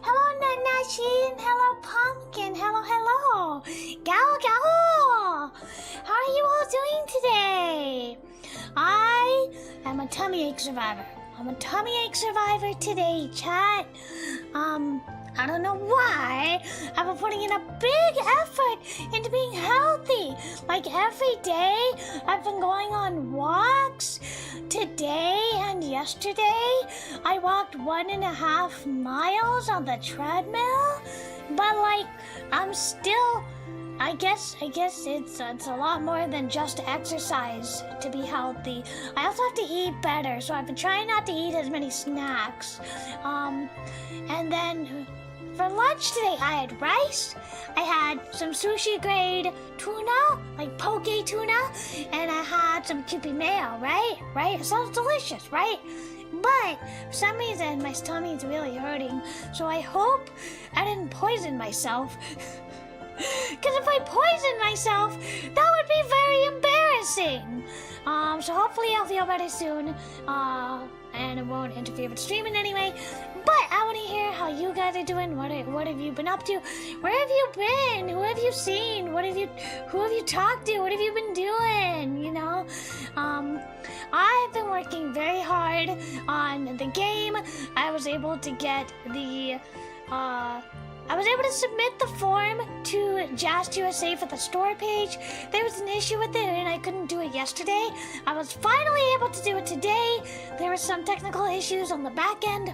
Hello, Nanashin. Hello, Pumpkin. Hello, hello. Gao, gao. How are you all doing today? I am a tummy ache survivor. I'm a tummy ache survivor today, chat. I don't know why. I've been putting in a big effort into being healthy. Like every day, I've been going on walks. Today and yesterday, I walked 1.5 miles on the treadmill. But like, I'm still, I guess it's a lot more than just exercise to be healthy. I also have to eat better, so I've been trying not to eat as many snacks. And then for lunch today, I had rice, I had some sushi grade tuna, like poke tuna, and I had some chippy mayo, right? It sounds delicious, right? But for some reason, my tummy is really hurting, so I hope I didn't poison myself. Because if I poison myself, that would be very embarrassing. So hopefully I'll feel better soon, and it won't interfere with streaming anyway. But I want to hear how you guys are doing. What have you been up to? Where have you been? Who have you seen? Who have you talked to? What have you been doing? You know, I've been working very hard on the game. I was able to get the I was able to submit the form to Just USA for the store page. There was an issue with it and I couldn't do it yesterday. I was finally able to do it today. There were some technical issues on the back end.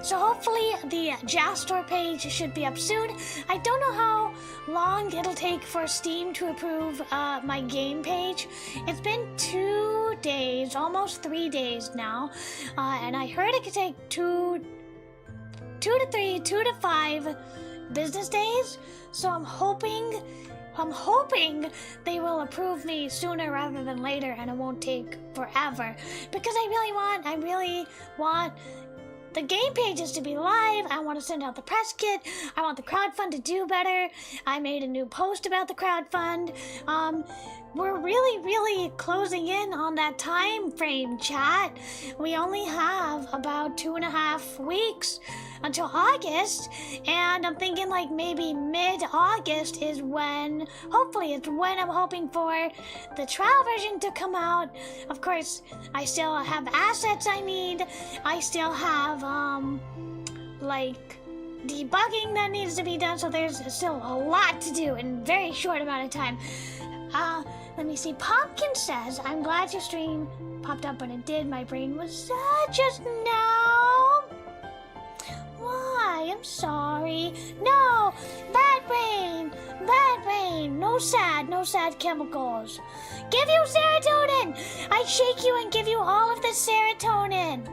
So hopefully the Just store page should be up soon. I don't know how long it'll take for Steam to approve my game page. It's been 2 days, almost 3 days now. And I heard it could take 2 to 5 business days. So I'm hoping they will approve me sooner rather than later and it won't take forever. Because I really want the game pages to be live. I want to send out the press kit. I want the crowdfund to do better. I made a new post about the crowdfund. We're really closing in on that time frame, chat. We only have about 2.5 weeks until August, and I'm thinking like maybe mid-August is when, hopefully it's when I'm hoping for the trial version to come out. Of course, I still have assets I need. I still have, like, debugging that needs to be done, so there's still a lot to do in a very short amount of time. Let me see. Pumpkin says, I'm glad your stream popped up when it did. My brain was sad just now. Why? I'm sorry. No! Bad brain! No sad chemicals. Give you serotonin! I shake you and give you all of the serotonin.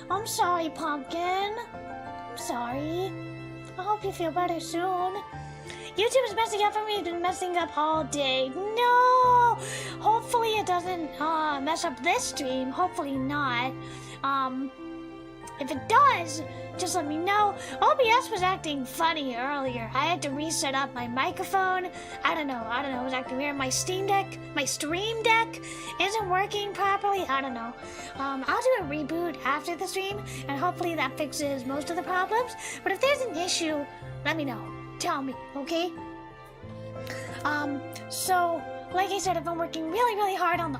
I'm sorry, Pumpkin. I'm sorry. I hope you feel better soon. YouTube is messing up for me. It's been messing up all day. No! Hopefully it doesn't mess up this stream. Hopefully not. If it does, just let me know. OBS was acting funny earlier. I had to reset up my microphone. I don't know. It was acting weird. My Stream Deck isn't working properly. I don't know. I'll do a reboot after the stream, and hopefully that fixes most of the problems. But if there's an issue, let me know. Tell me, okay? So, like I said, I've been working really hard on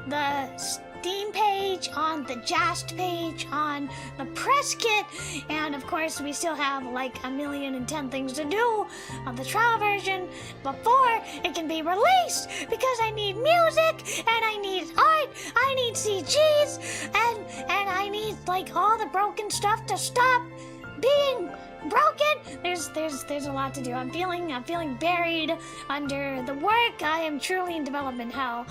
the Steam page, on the Just page, on the press kit, and of course we still have like 1,010,000 things to do on the trial version before it can be released, because I need music, and I need art, I need CGs, and I need like all the broken stuff to stop being broken. There's a lot to do. I'm feeling buried under the work. I am truly in development hell.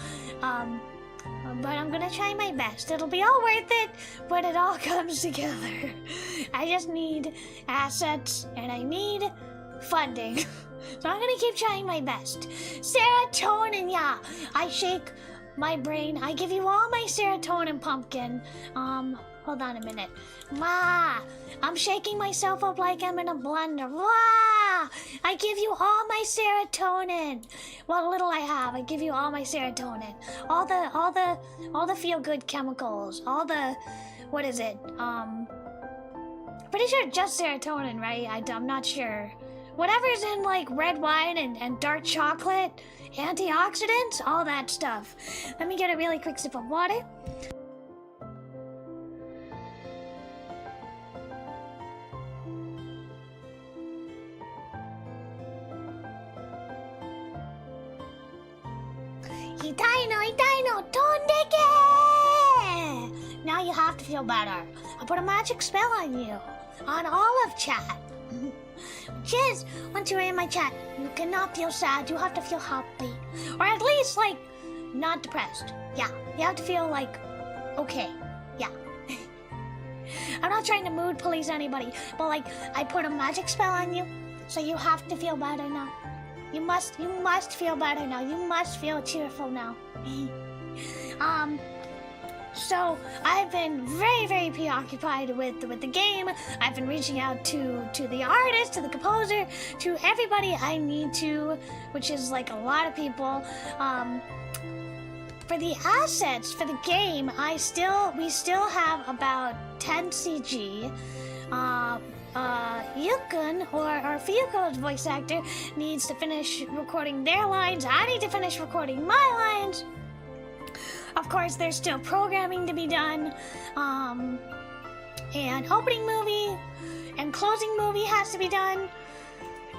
But I'm gonna try my best. It'll be all worth it when it all comes together. I just need assets and I need funding. So I'm gonna keep trying my best. Serotonin, yeah. I shake my brain. I give you all my serotonin, Pumpkin. Hold on a minute. Wah! I'm shaking myself up like I'm in a blender. Wah! I give you all my serotonin. What little I have, I give you all my serotonin. All the feel-good chemicals. All the, what is it? pretty sure it's just serotonin, right? I'm not sure. Whatever's in like red wine and dark chocolate, antioxidants, all that stuff. Let me get a really quick sip of water. Itaino, tondeke! Now you have to feel better. I'll put a magic spell on you. On all of chat. Which is, once you're in my chat, you cannot feel sad, you have to feel happy. Or at least, like, not depressed. Yeah, you have to feel, like, okay. Yeah. I'm not trying to mood police anybody, but, like, I put a magic spell on you, so you have to feel better now. You must feel better now. You must feel cheerful now. So I've been very, very preoccupied with the game. I've been reaching out to the artist, to the composer, to everybody I need to, which is like a lot of people. For the assets for the game, we still have about 10 CG. Yukun, or Fuyuko's voice actor, needs to finish recording their lines. I need to finish recording my lines. Of course, there's still programming to be done. And opening movie and closing movie has to be done.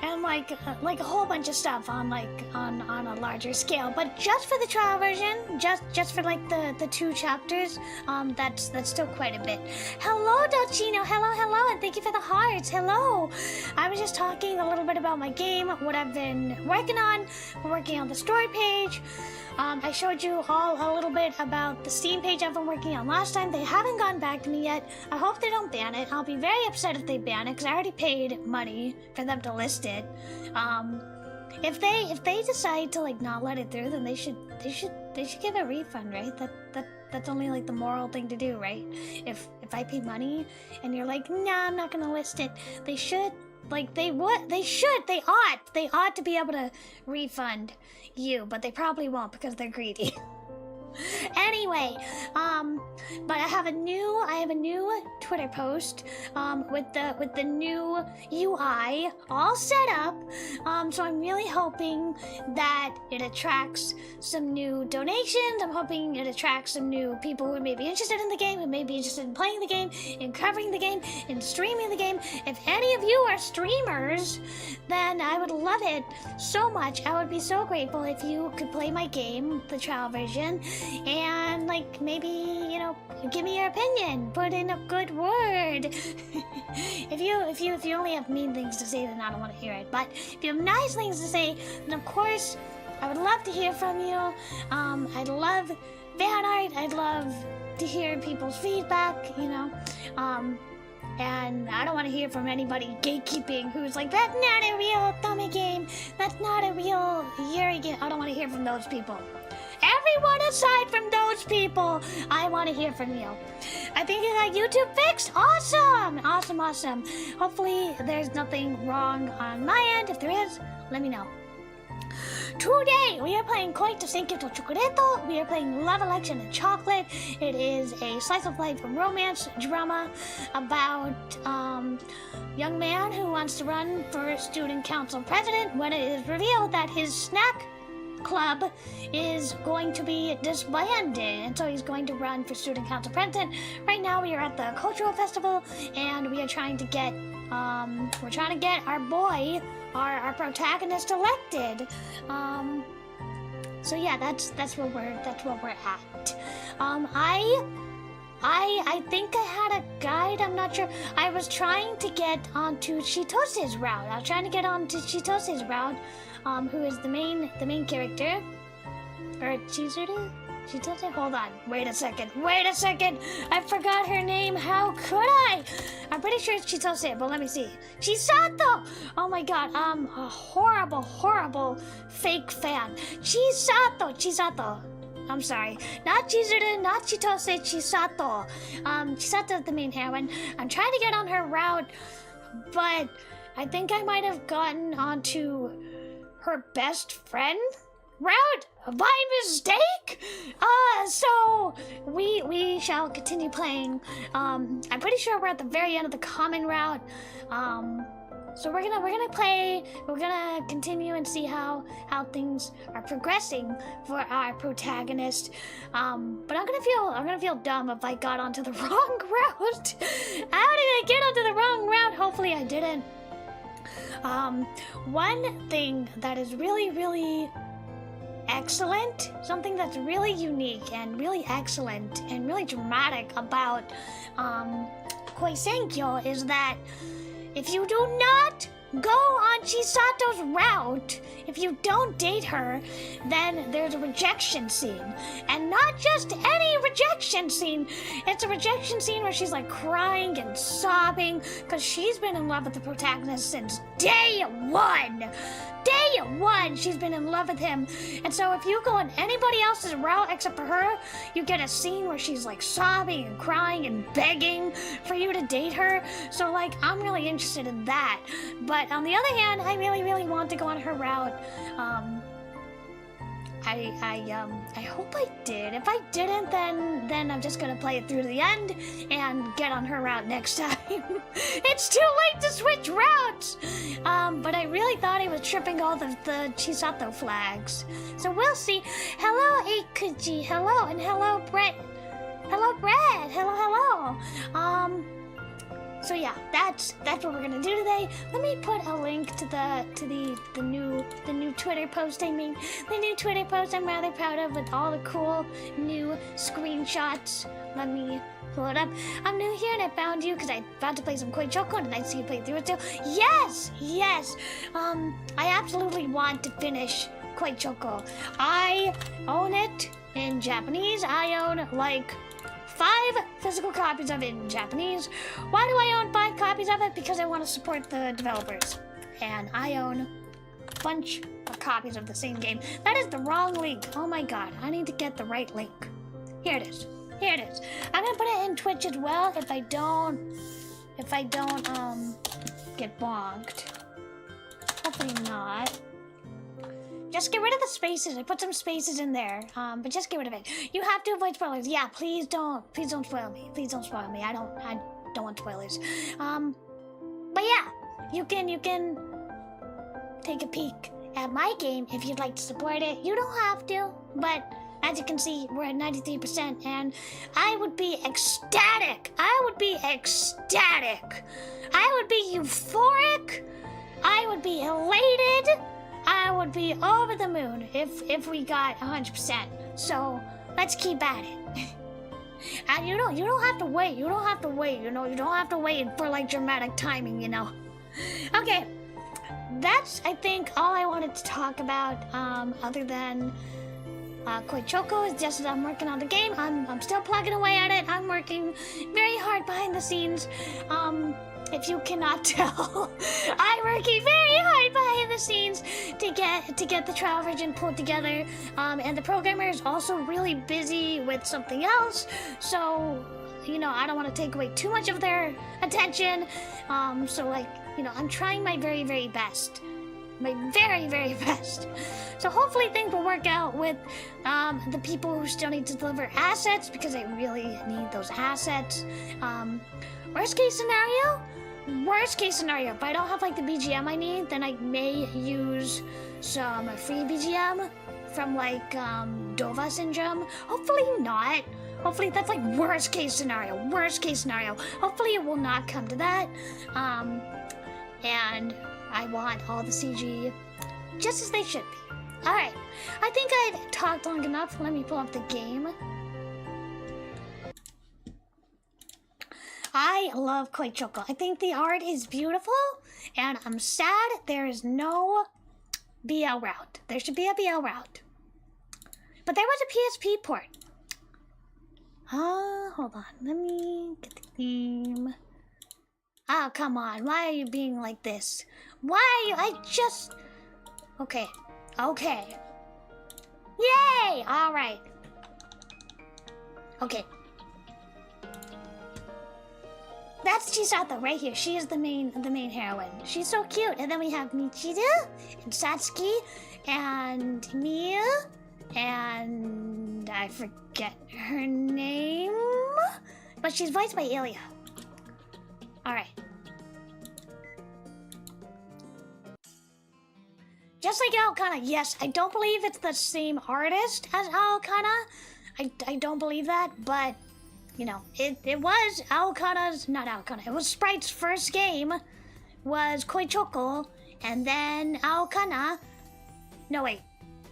And like a whole bunch of stuff on a larger scale. But just for the trial version, just for like the 2 chapters, that's still quite a bit. Hello, Dolcino. Hello, and thank you for the hearts. Hello. I was just talking a little bit about my game, what I've been working on. We're working on the story page. I showed you all a little bit about the Steam page I've been working on last time. They haven't gone back to me yet. I hope they don't ban it. I'll be very upset if they ban it, because I already paid money for them to list it. If they decide to like not let it through, then they should give a refund, right? That's only like the moral thing to do, right? If I pay money and you're like, nah, I'm not gonna list it, they should. Like, they ought to be able to refund you, but they probably won't because they're greedy. Anyway, but I have a new Twitter post, with the new UI all set up, so I'm really hoping that it attracts some new donations. I'm hoping it attracts some new people who may be interested in the game, who may be interested in playing the game, in covering the game, in streaming the game. If any of you are streamers, then I would love it so much. I would be so grateful if you could play my game, the trial version, and like maybe, you know, give me your opinion, put in a good word. if you only have mean things to say, then I don't want to hear it. But if you have nice things to say, then of course I would love to hear from you. I'd love fan art. I'd love to hear people's feedback, you know. And I don't want to hear from anybody gatekeeping who's like, that's not a real dummy game, that's not a real Yuri game. I don't want to hear from those people. Everyone aside from those people, I want to hear from you. I think you got YouTube fixed. Awesome. Hopefully there's nothing wrong on my end. If there is, let me know. Today, we are playing恋と選挙とチョコレート. We are playing Love, Election, and Chocolate. It is a slice of life romance drama about young man who wants to run for student council president when it is revealed that his snack club is going to be disbanded, and so he's going to run for student council president. Right now we are at the cultural festival, and we are trying to get our boy, our protagonist elected. So yeah, that's where we're at. I think I had a guide, I'm not sure. I was trying to get onto Chitose's route. Who is the main character. Or Chizuru? Chitose? Hold on. Wait a second. I forgot her name. How could I? I'm pretty sure it's Chitose, but let me see. Chisato! Oh my god, I'm a horrible fake fan. Chisato. I'm sorry. Not Chizuru, not Chitose, Chisato. Chisato is the main heroine. I'm trying to get on her route, but I think I might have gotten onto her best friend route by mistake. So we shall continue playing. I'm pretty sure we're at the very end of the common route. So we're gonna play. We're gonna continue and see how things are progressing for our protagonist. But I'm gonna feel dumb if I got onto the wrong route. How did I get onto the wrong route? Hopefully I didn't. One thing that is really, really excellent, something that's really unique and really excellent and really dramatic about Koisenkyo is that if you do not go on Chisato's route, if you don't date her, then there's a rejection scene. And not just any rejection scene. It's a rejection scene where she's like crying and sobbing because she's been in love with the protagonist since day one. Day one, she's been in love with him. And so if you go on anybody else's route except for her, you get a scene where she's like sobbing and crying and begging for you to date her. So like, I'm really interested in that. But on the other hand, I really, really want to go on her route. I hope I did. If I didn't, then I'm just gonna play it through to the end and get on her route next time. It's too late to switch routes! But I really thought he was tripping all the Chisato flags. So we'll see. Hello, Eikuji. Hello, and hello, Brett. Hello, Brett. Hello. So yeah, that's what we're gonna do today. Let me put a link to the new Twitter post I made. The new Twitter post I'm rather proud of with all the cool new screenshots. Let me pull it up. I'm new here and I found you because I'm about to play some Koi Choco and I see you play through it too. Yes. I absolutely want to finish Koi Choco. I own it in Japanese. I own like 5 physical copies of it in Japanese. Why do I own 5 copies of it? Because I want to support the developers. And I own a bunch of copies of the same game. That is the wrong link. Oh my god, I need to get the right link. Here it is. I'm gonna put it in Twitch as well if I don't get bonked. Hopefully not. Just get rid of the spaces. I put some spaces in there, but just get rid of it. You have to avoid spoilers. Yeah, please don't spoil me. Please don't spoil me. I don't want spoilers. But yeah, you can take a peek at my game if you'd like to support it. You don't have to, but as you can see, we're at 93%, and I would be ecstatic. I would be euphoric. I would be elated. I would be over the moon if we got 100%. So let's keep at it. And you don't have to wait. You don't have to wait for like dramatic timing. Okay, that's I think all I wanted to talk about. Other than Koi Choco is just that I'm working on the game. I'm still plugging away at it. I'm working very hard behind the scenes. If you cannot tell, I'm working very hard behind the scenes to get the trial version pulled together. And the programmer is also really busy with something else. So, I don't want to take away too much of their attention. So like, I'm trying my very, very best. My very, very best. So hopefully things will work out with the people who still need to deliver assets, because I really need those assets. Worst case scenario, if I don't have like the BGM I need, then I may use some free BGM from like Dova Syndrome. Hopefully not. Hopefully that's like worst case scenario. Hopefully it will not come to that. And I want all the CG just as they should be. Alright, I think I've talked long enough. Let me pull up the game. I love Koi Choco. I think the art is beautiful, and I'm sad there is no BL route. There should be a BL route. But there was a PSP port. Hold on. Let me get the game. Oh, come on. Why are you being like this? Why are you? Okay. Yay! Alright. Okay. That's Chisato right here. She is the main heroine. She's so cute. And then we have Michiru and Satsuki and Miyu and I forget her name, but she's voiced by Ilya. All right. Just like Aokana, yes, I don't believe it's the same artist as Aokana. I don't believe that, but you know, it was Aokana's, not Aokana, it was Sprite's first game was Koi Choco, and then Aokana, no wait,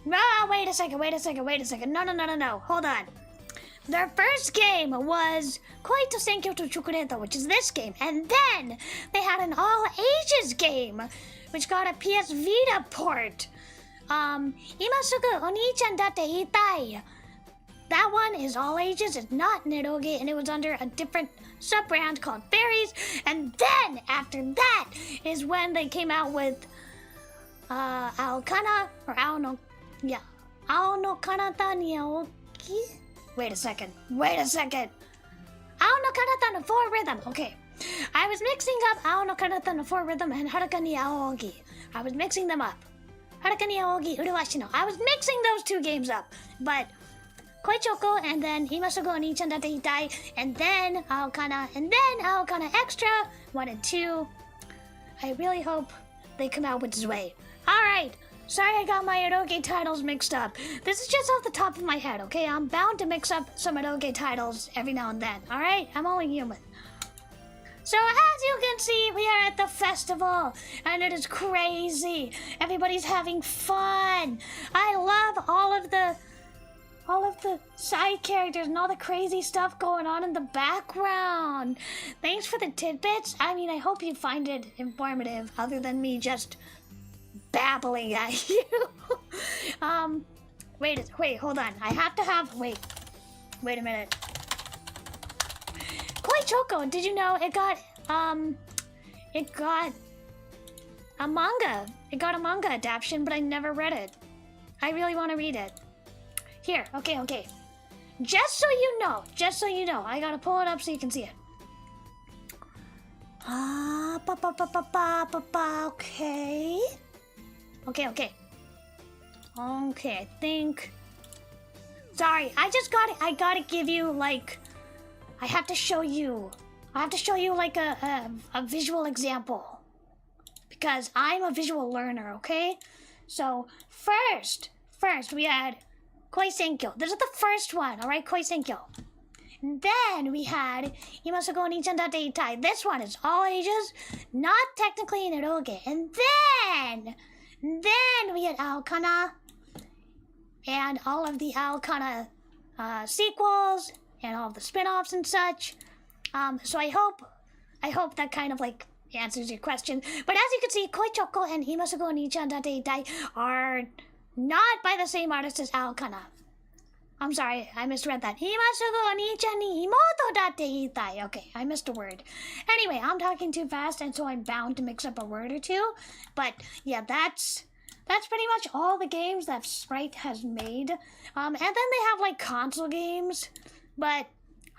wait a second, no, hold on. Their first game was恋と選挙とチョコレート, which is this game, and then they had an all ages game, which got a PS Vita port. 今すぐお兄ちゃんだって言いたい. That one is all ages, it's not an eroge, and it was under a different sub-brand called Fairies. And then, after that, is when they came out with Aokana, or Ao no Kanata ni Aoki? Wait a second. Ao no Kanata no 4 rhythm, okay. I was mixing up Ao no Kanata no 4 rhythm and Haruka ni Aogi. I was mixing them up. Haruka ni Aogi Uruwashi no. I was mixing those two games up, but Koi Choco, and then Imasugo Onichan Date Itai, and then Aokana, and then Aokana Extra 1 and 2. I really hope they come out with Zwei. Alright, sorry I got my eroge titles mixed up. This is just off the top of my head, okay? I'm bound to mix up some eroge titles every now and then, alright? I'm only human. So as you can see, we are at the festival, and it is crazy. Everybody's having fun. I love all of the side characters and all the crazy stuff going on in the background. Thanks for the tidbits. I mean, I hope you find it informative other than me just babbling at you. Wait, hold on. I have to have, wait a minute. Koi Choco, did you know it got a manga. It got a manga adaptation, but I never read it. I really want to read it. Here, okay. Just so you know, I gotta pull it up so you can see it. Okay. Okay, I think. Sorry, I gotta give you like. I have to show you like a visual example because I'm a visual learner. Okay, so first we had Koi Senkyo. This is the first one, alright? Koi Senkyo. Then we had Imasugo Onichan Date Itai. This one is all ages, not technically an eroge. And then we had Aokana and all of the Aokana sequels and all of the spin-offs and such. So I hope that kind of like answers your question. But as you can see, Koi Choco and Imasugo Onichan Date Itai are not by the same artist as Aokana. I'm sorry, I misread that. Imasugo Onichan ni imoto date itai. Okay, I missed a word. Anyway, I'm talking too fast, and so I'm bound to mix up a word or two. But yeah, that's pretty much all the games that Sprite has made. And then they have like console games, but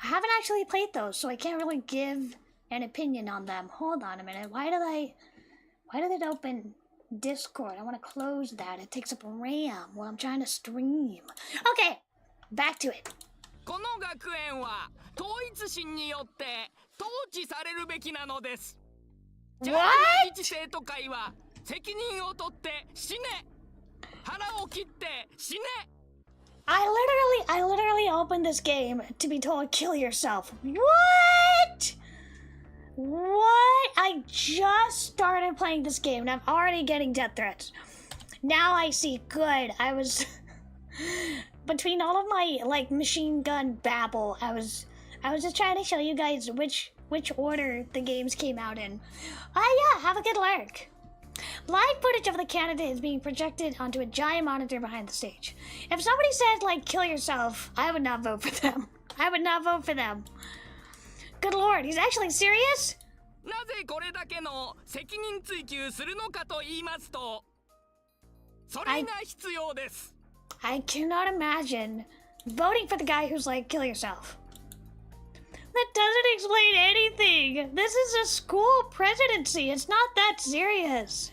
I haven't actually played those, so I can't really give an opinion on them. Hold on a minute. Why did it open Discord? I want to close that. It takes up RAM while I'm trying to stream. Okay, back to it. この学園は統一心によって統治されるべきなのです。じゃあ自治生徒会は責任を取って死ね。腹を切って死ね。I literally opened this game to be told kill yourself. What? I just started playing this game and I'm already getting death threats. Now I see. Good. I was between all of my like machine gun babble, I was just trying to show you guys which order the games came out in. Yeah, have a good lurk. Live footage of the candidate is being projected onto a giant monitor behind the stage. If somebody said like kill yourself, I would not vote for them. Good lord, he's actually serious? なぜこれだけの責任追及するのかと言いますと、それが必要です。I cannot imagine voting for the guy who's like kill yourself. That doesn't explain anything. This is a school presidency. It's not that serious.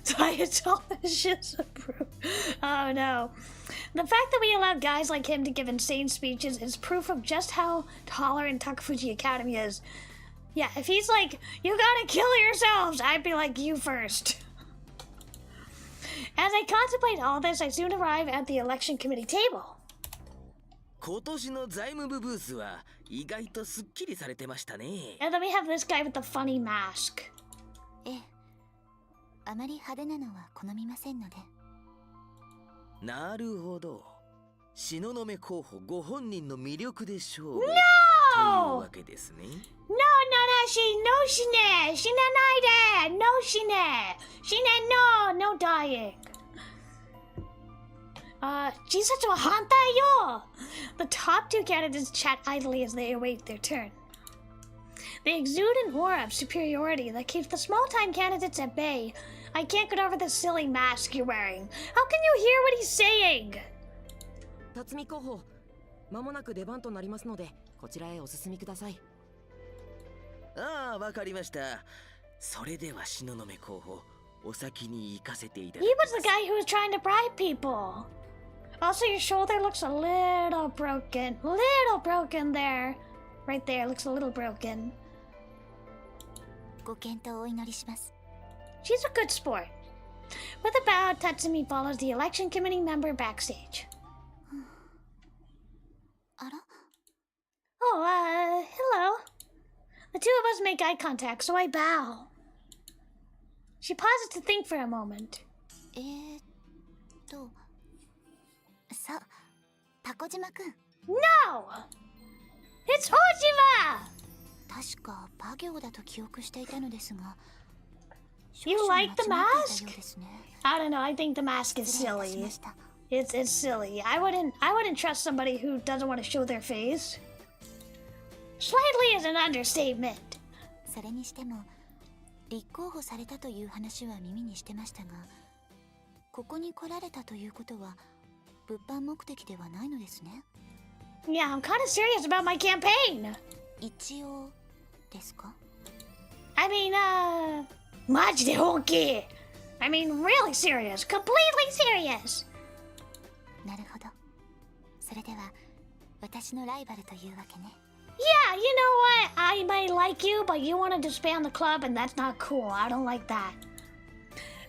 Scientologists approve. Oh no. The fact that we allow guys like him to give insane speeches is proof of just how tolerant Takafuji Academy is. Yeah, if he's like, you gotta kill yourselves, I'd be like, you first. As I contemplate all this, I soon arrive at the election committee table. 今年の財務部ブースは意外とすっきりされてましたね。 And then we have this guy with the funny mask. ええ、あまり派手なのは好みませんので。なるほど。東雲候補ご本人の魅力で勝負。 No! というわけですね。 No, Nanashi, no shine, shinanaide, no shine, shine no dying. Jisatsu wa hantai yo. The top two candidates chat idly as they await their turn. They exude an aura of superiority that keeps the small-time candidates at bay. I can't get over the silly mask you're wearing. How can you hear what he's saying? 辰巳候補、間もなく出番となりますので、こちらへお進みください。ああ、わかりました。それでは東雲候補、お先に行かせていただ He きま was す。 the guy who was trying to bribe people. Also, your shoulder looks a little broken. Little broken there. Right there, looks a little broken. ご健闘をお祈りします。 She's a good sport. With a bow, Tatsumi follows the election committee member backstage. あら、 Oh, hello. The two of us make eye contact, so I bow. She pauses to think for a moment. さ、タコ島くん。 No! It's Hojima! 確かパ行だと記憶していたのですが。 You 少々 like the 間違ってい mask? たようですね。 I don't know, I think the mask is 失礼いたし silly. ました。 It's silly. I wouldn't trust somebody who doesn't want to show their face. Slightly is an understatement. それにしても、立候補されたという話は耳にしてましたが、ここに来られたということは、物販目的ではないのですね。 Yeah, I'm kind of serious about my campaign. 一応ですか？ I mean, マジで本気. I mean, really serious. Completely serious. なるほど。それでは、私のライバルというわけね。 Yeah, you know what? I might like you, but you want to disband the club, and that's not cool. I don't like that.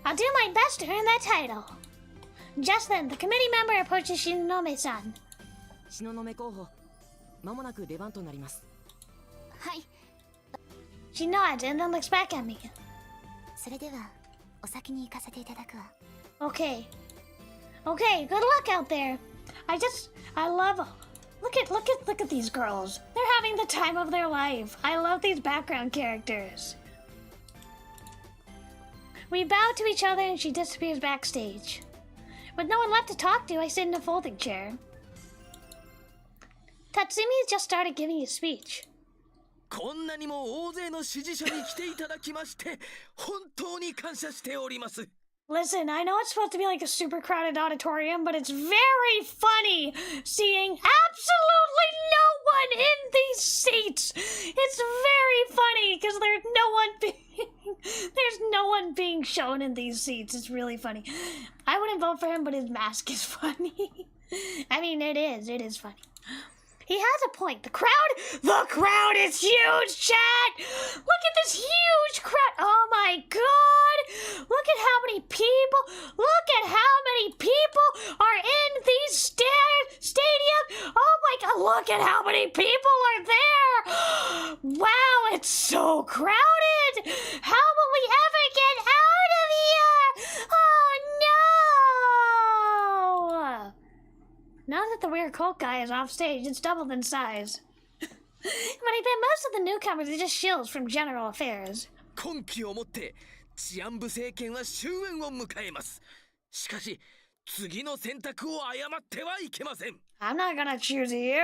I'll do my best to earn that title. Just then, the committee member approaches Shinonome-san. 東雲候補、間もなく出番となります。はい。 She nods and then looks back at me. それでは、お先に行かせていただくわ。 Okay. Okay, good luck out there. I love. Look at these girls. They're having the time of their life. I love these background characters. We bow to each other and she disappears backstage. With no one left to talk to, I sit in a folding chair. Tatsumi has just started giving a speech. こんなにも大勢の支持者に来ていただきまして、本当に感謝しております。 Listen, I know it's supposed to be like a super crowded auditorium, but it's very funny seeing absolutely no one in these seats. It's very funny because there's no one being shown in these seats. It's really funny. I wouldn't vote for him, but his mask is funny. I mean, it is funny. He has a point. The crowd is huge, chat! Look at this huge crowd! Oh my god! Look at how many people are in these stadiums! Oh my god, look at how many people are there! Wow, it's so crowded! How will we ever get out of here? Oh no! Now that the weird cult guy is off stage, it's doubled in size. But I bet most of the newcomers are just shills from general affairs. 今期をもって治安部政権は終焉を迎えます。しかし次の選択を誤ってはいけません。 I'm not gonna choose you.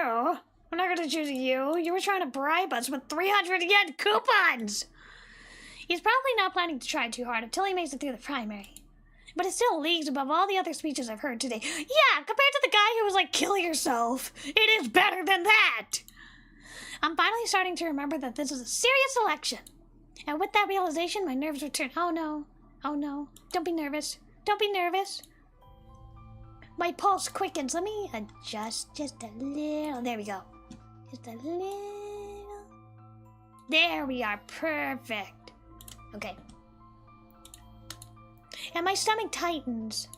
I'm not gonna choose you. You were trying to bribe us with 300 yen coupons! He's probably not planning to try too hard until he makes it through the primary. But it's still leagues above all the other speeches I've heard today. Yeah, compared to the guy who was like, kill yourself, it is better than that! I'm finally starting to remember that this is a serious election. And with that realization, my nerves return. Oh no. Oh no. Don't be nervous. Don't be nervous. My pulse quickens. Let me adjust just a little. There we go. Just a little. There we are. Perfect. Okay. And my stomach tightens.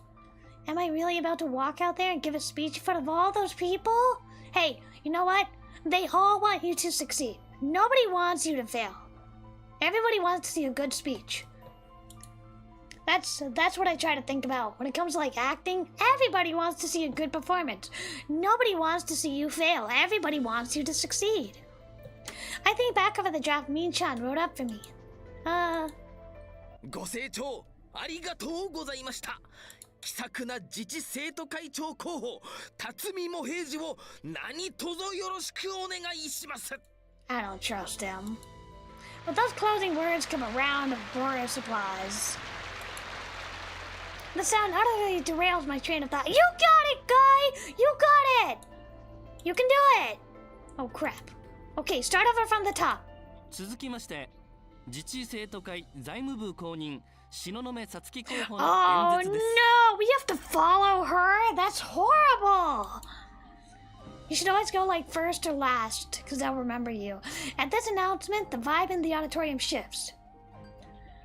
Am I really about to walk out there and give a speech in front of all those people? Hey, you know what? They all want you to succeed. Nobody wants you to fail. Everybody wants to see a good speech. That's what I try to think about. When it comes to like acting, everybody wants to see a good performance. Nobody wants to see you fail. Everybody wants you to succeed. I think back over the draft Min-chan wrote up for me. ご清聴ありがとうございました。気さくな自治生徒会長候補辰巳茂平次を何卒よろしくお願いします。 I don't trust him. With those closing words come a round of glorious applause. The sound utterly derails my train of thought. You got it, guy! You got it! You can do it! Oh crap. Okay, start over from the top. 続きまして自治生徒会財務部公認東雲さつき候補 Oh の演説です。 no! We have to follow her? That's horrible! You should always go like first or last, because they'll remember you. At this announcement, the vibe in the auditorium shifts.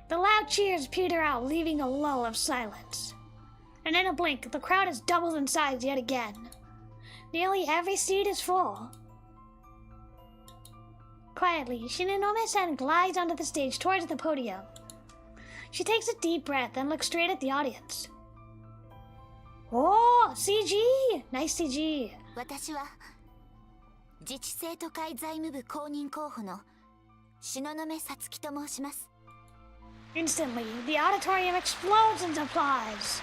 The loud cheers peter out, leaving a lull of silence. And in a blink, the crowd has doubled in size yet again. Nearly every seat is full. Quietly, Shinonome-san glides onto the stage towards the podium. She takes a deep breath and looks straight at the audience. Oh, CG! Nice CG. 私は自治生徒会財務部公認候補の東雲さつきと申します。 Instantly, the auditorium explodes into applause.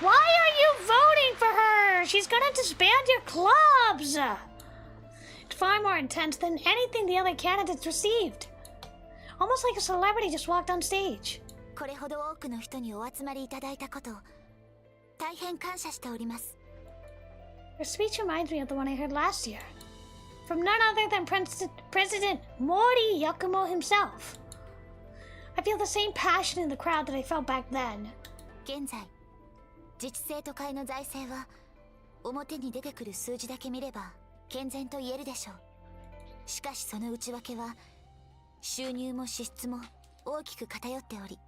Why are you voting for her? She's gonna disband your clubs! It's far more intense than anything the other candidates received. Almost like a celebrity just walked on stage. これほど多くの人にお集まりいただいたことを大変感謝しております。 Her speech reminds me of the one I heard last year. From none other than President Mori Yakumo himself. I feel the same passion in the crowd that I felt back then. 現在、自治生徒会の財政は表に出てくる数字だけ見れば健全と言えるでしょう。しかしその内訳は収入も支出も大きく偏っており、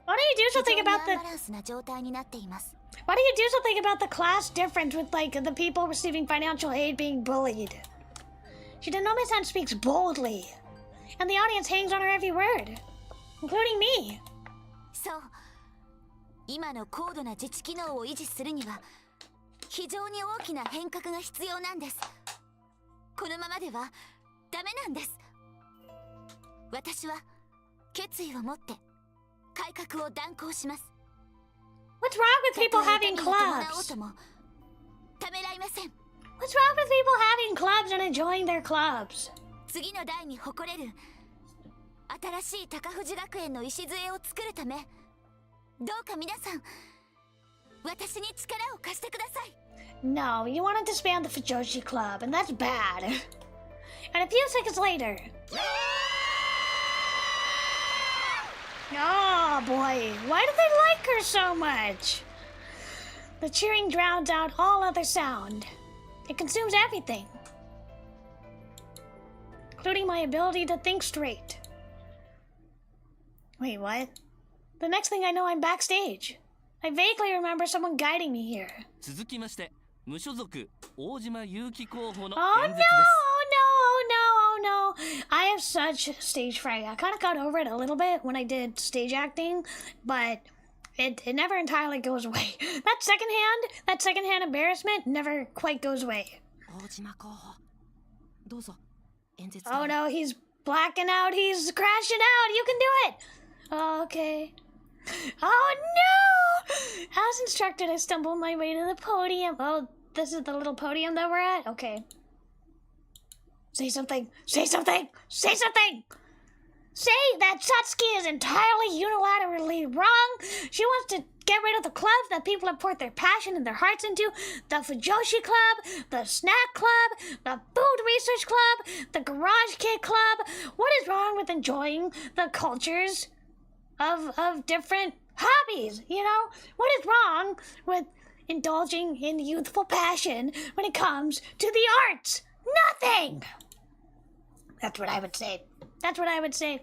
Why don't you do something 非常に about アン the バランスな状態になっています。 Why don't you do something about the class difference with like the people receiving financial aid being bullied? Shinonome-san speaks boldly, and the audience hangs on her every word, including me. そう、今の高度な自治機能を維持するには非常に大きな変革が必要なんです。このままではダメなんです。私は決意を持って改革を断行します。 What's wrong with people having たとえ痛みを伴おう clubs? ともためらいません。 What's wrong with people having clubs and enjoying their clubs? 次の代に誇れる新しい高藤学園の礎を作るため、どうか皆さん私に力を貸してください。 No, you want to disband the Fujoshi Club, and that's bad. And a few seconds later... Oh boy, why do they like her so much? The cheering drowns out all other sound. It consumes everything, including my ability to think straight. Wait, what? The next thing I know, I'm backstage. I vaguely remember someone guiding me here. 続きまして無所属大島祐希候補の Oh 演 no, 説です。 oh no, oh no. I have such stage fright. I kind of got over it a little bit when I did stage acting, but it never entirely goes away. That secondhand embarrassment never quite goes away. 大島候補どうぞ演説 Oh no, he's blacking out. He's crashing out. You can do it. Okay. Oh no! As instructed, I stumbled my way to the podium. Oh, this is the little podium that we're at? Okay. Say something! Say something! Say something! Say that Satsuki is entirely unilaterally wrong! She wants to get rid of the clubs that people have poured their passion and their hearts into. The Fujoshi Club, the Snack Club, the Food Research Club, the Garage Kid Club. What is wrong with enjoying the cultures of different hobbies, you know? What is wrong with indulging in youthful passion when it comes to the arts? Nothing! That's what I would say. That's what I would say.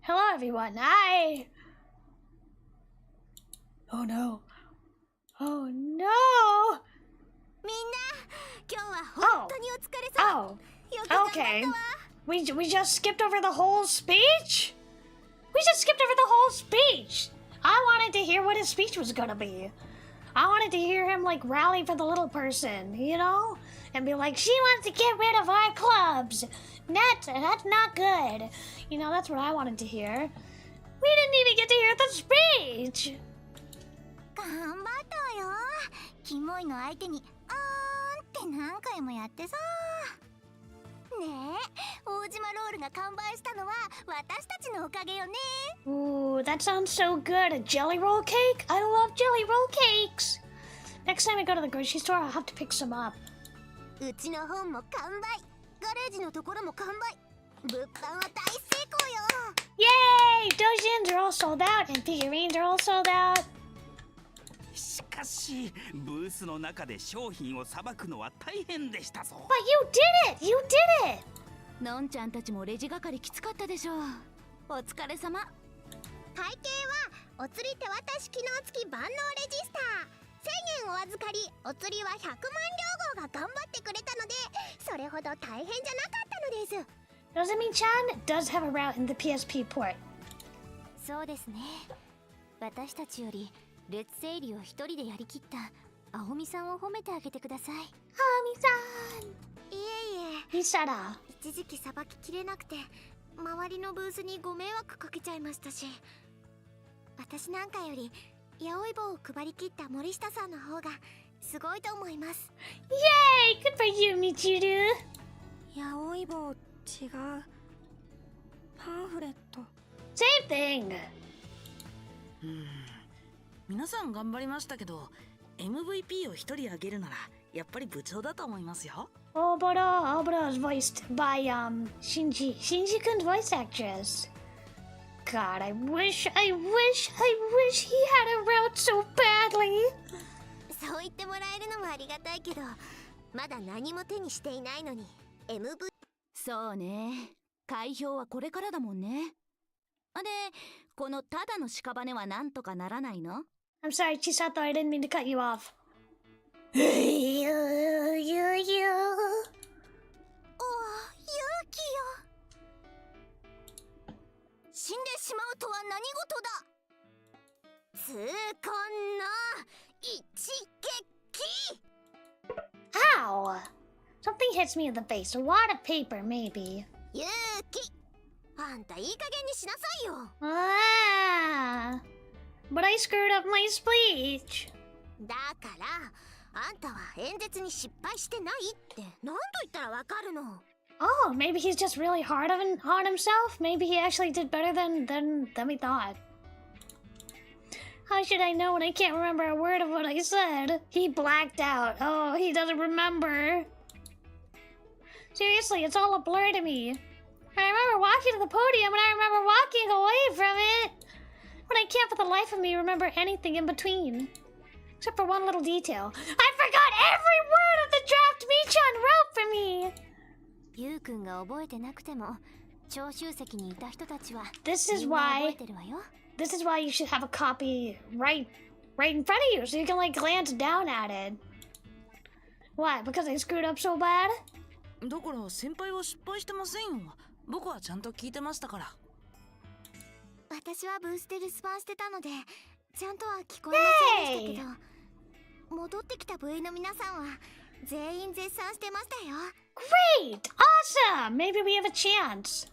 Hello, everyone. Oh no. Oh no! みんな、今日は本当にお疲れ様。 Oh. よく頑張った Okay. わ。We just skipped over the whole speech? We just skipped over the whole speech. I wanted to hear what his speech was gonna be. I wanted to hear him like rally for the little person, you know? And be like, she wants to get rid of our clubs. That's not good. You know, that's what I wanted to hear. We didn't even get to hear the speech. 頑張ったわよ。キモいの相手にって何回もやってさ。ねえ、大島ロールが完売したのは私たちのおかげよね。 Ooh, that sounds so good. A jelly roll cake? I love jelly roll cakes. Next time I go to the grocery store, I'll have to pick some up. うちの本も完売。ガレージのところも完売。物販は大成功よ。 Yay! Dojins are all sold out and figurines are all sold out. しかしブースの中で商品をさばくのは大変でしたぞ。 But you did it! You did it! のんちゃんたちもレジ係きつかったでしょう。お疲れ様。会計はお釣り手渡し機能付き万能レジスター。1000円お預かり、お釣りは100万両号が頑張ってくれたので、それほど大変じゃなかったのです。 Nozomi-chan does have a route in the PSP port. そうですね。私たちより列整理を一人でやりきった青みさんを褒めてあげてください。Ami-san! いえいえ、 Hisara. 一時期さばききれなくて周りのブースにご迷惑かけちゃいましたし、私なんかより八百棒を配りきった森下さんの方がすごいと思います。 Yay! Good for you, Michiru! 八百棒違う。パンフレット。 Same thing! 皆さん頑張りましたけど MVP を一人あげるならやっぱり部長だと思いますよ。 Oboro is voiced by Shinji-kun's voice actress. God, I wish he had a route so badly. そう言ってもらえるのもありがたいけど、まだ何も手にしていないのに MV。 そうね、開票はこれからだもんね。で、このただの屍はなんとかならないの？ I'm sorry, Chisato, I didn't mean to cut you off. おお、勇気よ。死んでしまうとは何事だ。痛恨の一撃。 Ow! Something hits me in the face. A wad of paper, maybe. 勇気。あんたいい加減にしなさいよ。Ah! But I screwed up my speech. だからあんたは演説に失敗してないって何と言ったらわかるの。 Oh, maybe he's just really hard on himself. Maybe he actually did better than we thought. How should I know when I can't remember a word of what I said? He blacked out. Oh, he doesn't remember. Seriously, it's all a blur to me. I remember walking to the podium and I remember walking away from it. But I can't for the life of me remember anything in between. Except for one little detail. I forgot every word of the draft Michan wrote for me! ゆうくんが覚えてなくても聴衆席にいた人たちは This is みんな覚 why えてるわよ。 this is why you should have a copy right in front of you so you can like glance down at it. Why? Because I screwed up so bad? だから先輩は失敗してませんよ。僕はちゃんと聞いてましたから。私はブースで留守番してたのでちゃんとは聞こえませんでしたけど、戻ってきた部員の皆さんは全員絶賛してましたよ。 Great! Awesome! Maybe we have a chance.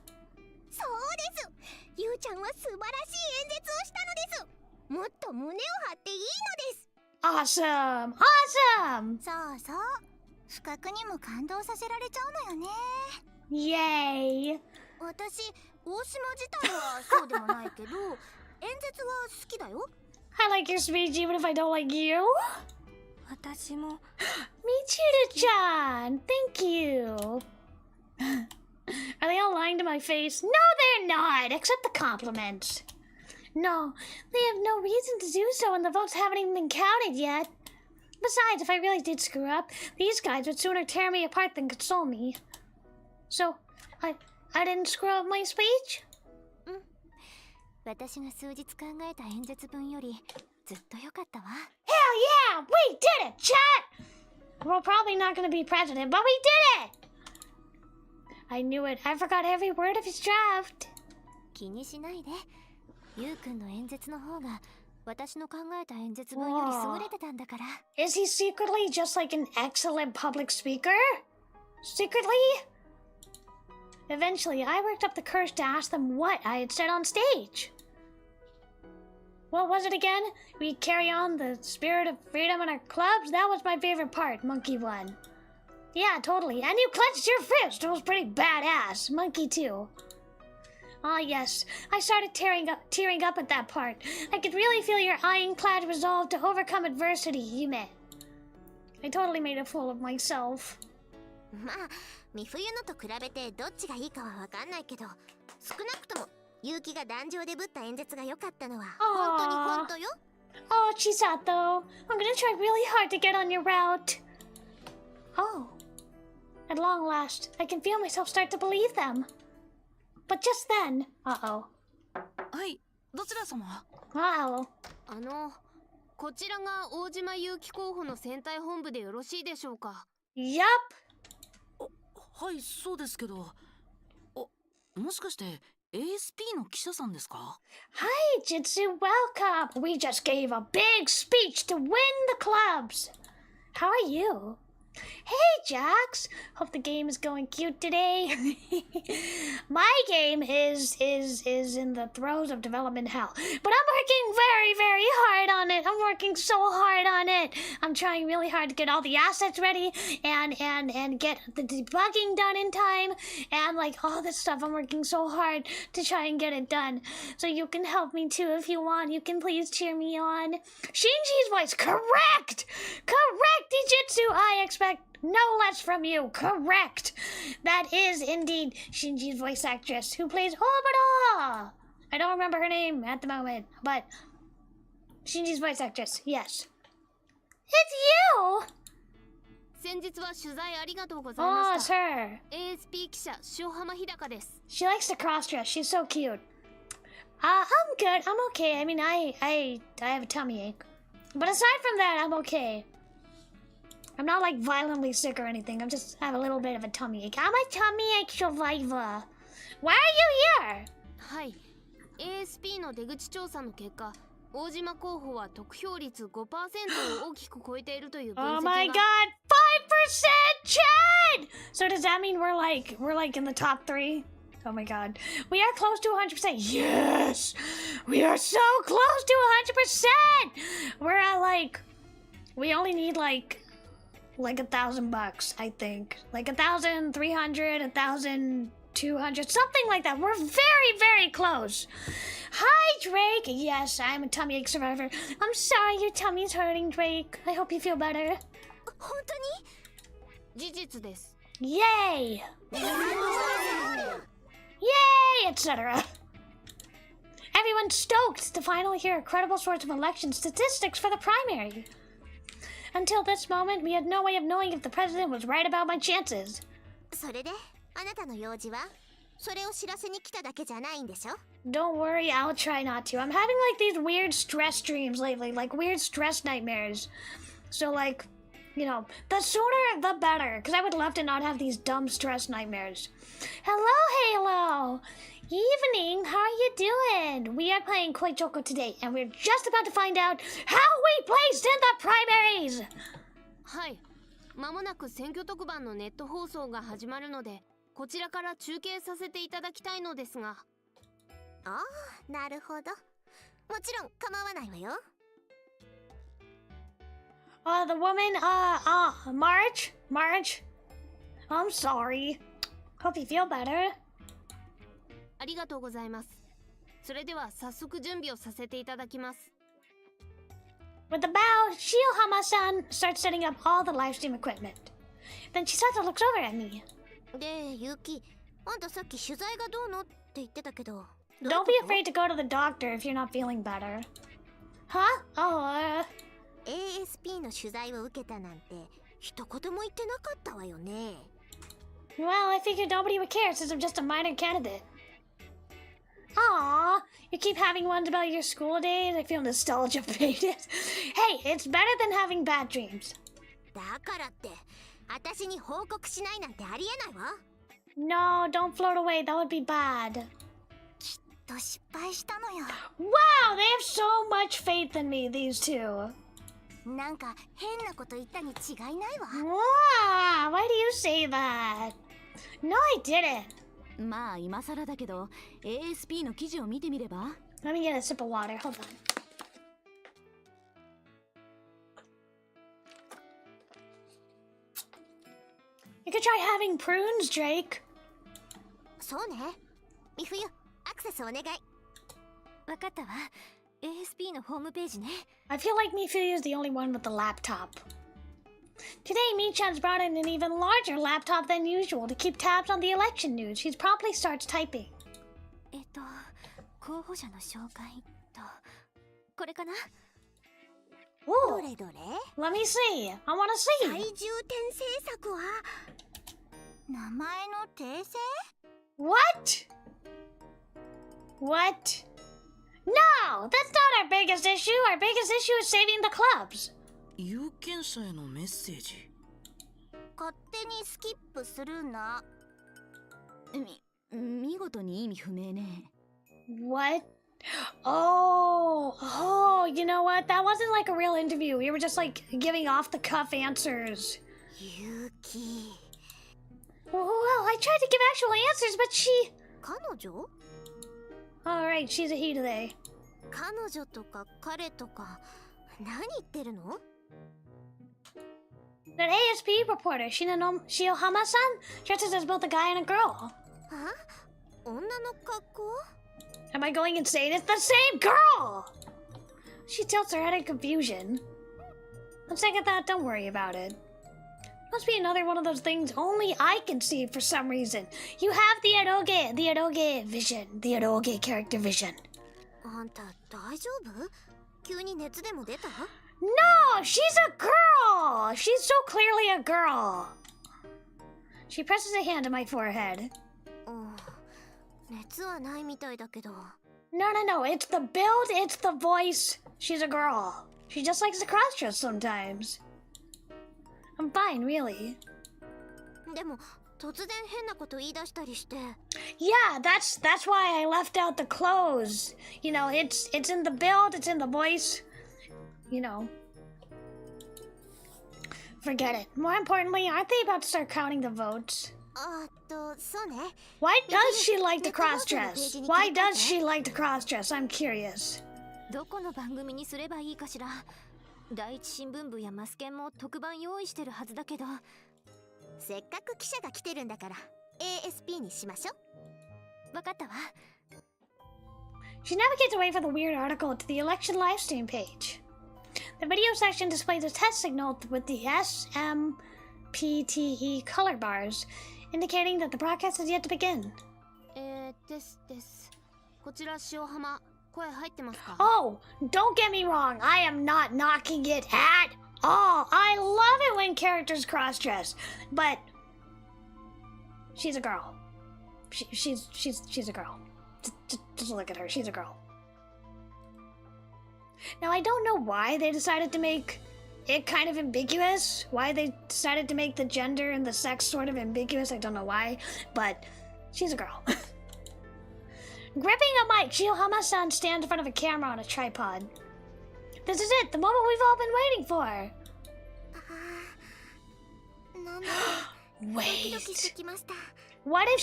そうです。ゆうちゃんは素晴らしい演説をしたのです。もっと胸を張っていいのです。 Awesome! Awesome! そうそう。不覚にも感動させられちゃうのよね。 Yay! 私、大島自体はそうでもないけど演説は好きだよ。I like your speech even if I don't like you. 私も Michiru-chan, thank you. Are they all lying to my face? No, they're not, except the compliments. No, they have no reason to do so, and the votes haven't even been counted yet. Besides, if I really did screw up, these guys would sooner tear me apart than console me. So, I didn't screw up my speech? 私が数日考えた演説文よりずっと良かったわ。 Hell yeah! We did it, chat! We're probably not gonna be president, but we did it! I knew it. I forgot every word of his draft. 気にしないで。ゆうくんの演説の方が私の考えた演説文より優れてたんだから。Is he secretly just like an excellent public speaker? Secretly? Eventually, I worked up the courage to ask them what I had said on stage. What was it again? We carry on the spirit of freedom in our clubs? That was my favorite part, Monkey one. Yeah, totally. And you clenched your fist. It was pretty badass. Monkey too. Ah, yes. I started tearing up at that part. I could really feel your ironclad resolve to overcome adversity, Yume. I totally made a fool of myself. まあ、三冬のと比べてどっちがいいかはわかんないけど、少なくとも結城が壇上でぶった演説が良かったのは本当に本当よ。Oh, Chisato. I'm gonna try really hard to get on your route. Oh. At long last, I can feel myself start to believe them. But just then, uh-oh. はい、どちら様？ Uh-oh. こちらが大島優希候補の選対本部でよろしいでしょうか？ Yup. はい、そうですけど、もしかして ASP の記者さんですか？ Hi, Jitsu, welcome. We just gave a big speech to win the clubs. How are you? Hey, Jax. Hope the game is going cute today. My game is in the throes of development hell, but I'm working very, very hard on it. I'm working so hard on it. I'm trying really hard to get all the assets ready and get the debugging done in time and like all this stuff. I'm working so hard to try and get it done. So you can help me too if you want. You can please cheer me on. Shinji's voice, correct! Correct, Ijitsu. I expect no less from you. Correct. That is indeed Shinji's voice actress who plays Obara. I don't remember her name at the moment, but Shinji's voice actress, yes. It's you! 先日は取材ありがとうございました。 Oh, it's her. ASP 記者塩浜日高です。 She likes to cross dress. She's so cute. I'm good. I'm okay. I mean, I have a tummy ache. But aside from that, I'm okay. I'm not like violently sick or anything. I have a little bit of a tummy ache. I'm a tummy ache survivor. Why are you here? はい。ASP の出口調査の結果、大島候補は得票率 5% を大きく超えているという分析が。 Oh my god, 5%, Chad! So does that mean we're like in the top 3? Oh my god. We are close to 100%. Yes! We are so close to 100%! We're at like, we only need like $1,000, I think. Like 1,300, 1,200, something like that. We're very, very close. Hi, Drake. Yes, I'm a tummy ache survivor. I'm sorry your tummy's hurting, Drake. I hope you feel better. 本当に？事実です。 Yay! Yay, etc. Everyone's stoked to finally hear a credible source of election statistics for the primary. Until this moment, we had no way of knowing if the president was right about my chances. それで、あなたの用事は？それを知らせに来ただけじゃないんでしょ？ Don't worry, I'll try not to. I'm having like these weird stress dreams lately, like weird stress nightmares. So like, you know, the sooner the better, because I would love to not have these dumb stress nightmares. Hello, Halo! Evening, how are you doing? We are playing Koi Choco today, and we're just about to find out how we placed in the primaries! はい。まもなく選挙特番のネット放送が始まるので、こちらから中継させていただきたいのですが。ああ、なるほど。もちろん構わないわよ。The woman, Marge? I'm sorry. Hope you feel better. ありがとうございます。それでは早速準備をさせていただきます。With the bow, Shiohama-san starts setting up all the live stream equipment. Then Chisato looks over at me. で、ゆき、あんたさっき取材がどうのって言ってたけど。Don't be afraid to go to the doctor if you're not feeling better. Huh? Oh, ASP の取材を受けたなんて一言も言ってなかったわよね。Well, I figured nobody would care since I'm just a minor candidate. Aww, you keep having ones about your school days? I feel nostalgia baited. Hey, it's better than having bad dreams. だからって、私に報告しないなんてありえないわ。No, don't float away. That would be bad. きっと失敗したのよ。Wow, they have so much faith in me, these two. なんか変なこと言ったに違いないわ。Wow, why do you say that? No, I didn't. まあ今更だけど ASP の記事を見てみれば。 Let me get a sip of water. Hold on. You could try having prunes, Drake. そうね。みふゆ、アクセスお願い。わかったわ。ASP のホームページね。I feel like Mifuyu is the only one with the laptop. Today, Michan's brought in an even larger laptop than usual to keep tabs on the election news. She promptly starts typing. 候補者の紹介と、これかな？ Ooh, どれどれ？ let me see. I want to 最 see. 重点政策は名前の訂正？ What? What? No, that's not our biggest issue. Our biggest issue is saving the clubs. 有権者へのメッセージ。勝手にスキップするな。見事に意味不明ね。What? Oh, you know what? That wasn't like a real interview. We were just like giving off the cuff answers. ゆき。Well, I tried to give actual answers, but she... 彼女？ Alright, she's a he today. 彼女とか彼とか何言ってるの？ That ASP reporter, Shiohama-san, dresses as both a guy and a girl. あ？女の格好？ Am I going insane? It's the same girl! She tilts her head in confusion. On second thought, don't worry about it. Must be another one of those things only I can see for some reason. You have the eroge vision, the eroge character vision. あんた大丈夫？急に熱でも出た？ No, she's a girl! She's so clearly a girl. She presses a hand to my forehead. 熱はないみたいだけど。 No, it's the build, it's the voice. She's a girl. She just likes to cross-dress sometimes. I'm fine, really. でも突然変なこと言い出したりして。 Yeah, that's why I left out the clothes. You know, it's in the build, it's in the voice. You know. Forget it. More importantly, aren't they about to start counting the votes? そうね。 Why does she like to cross-dress? Why does she like to cross-dress? I'm curious. どこの番組にすればいいかしら。第一新聞部やマスケンも特番用意してるはずだけど。せっかく記者が来てるんだから ASP にしましょう。わかったわ。 She navigates away from the weird article to the election livestream page. The video section displays a test signal with the SMPTE color bars, indicating that the broadcast is yet to begin. です。こちら塩浜、声入ってますか？ Oh, don't get me wrong. I am not knocking it at all. I love it when characters cross-dress, but she's a girl. She's a girl. Just look at her. She's a girl. Now, I don't know why they decided to make it kind of ambiguous. Why they decided to make the gender and the sex sort of ambiguous. I don't know why, but she's a girl. Gripping a mic, Shiohama-san stands in front of a camera on a tripod. This is it, the moment we've all been waiting for. Wait. What if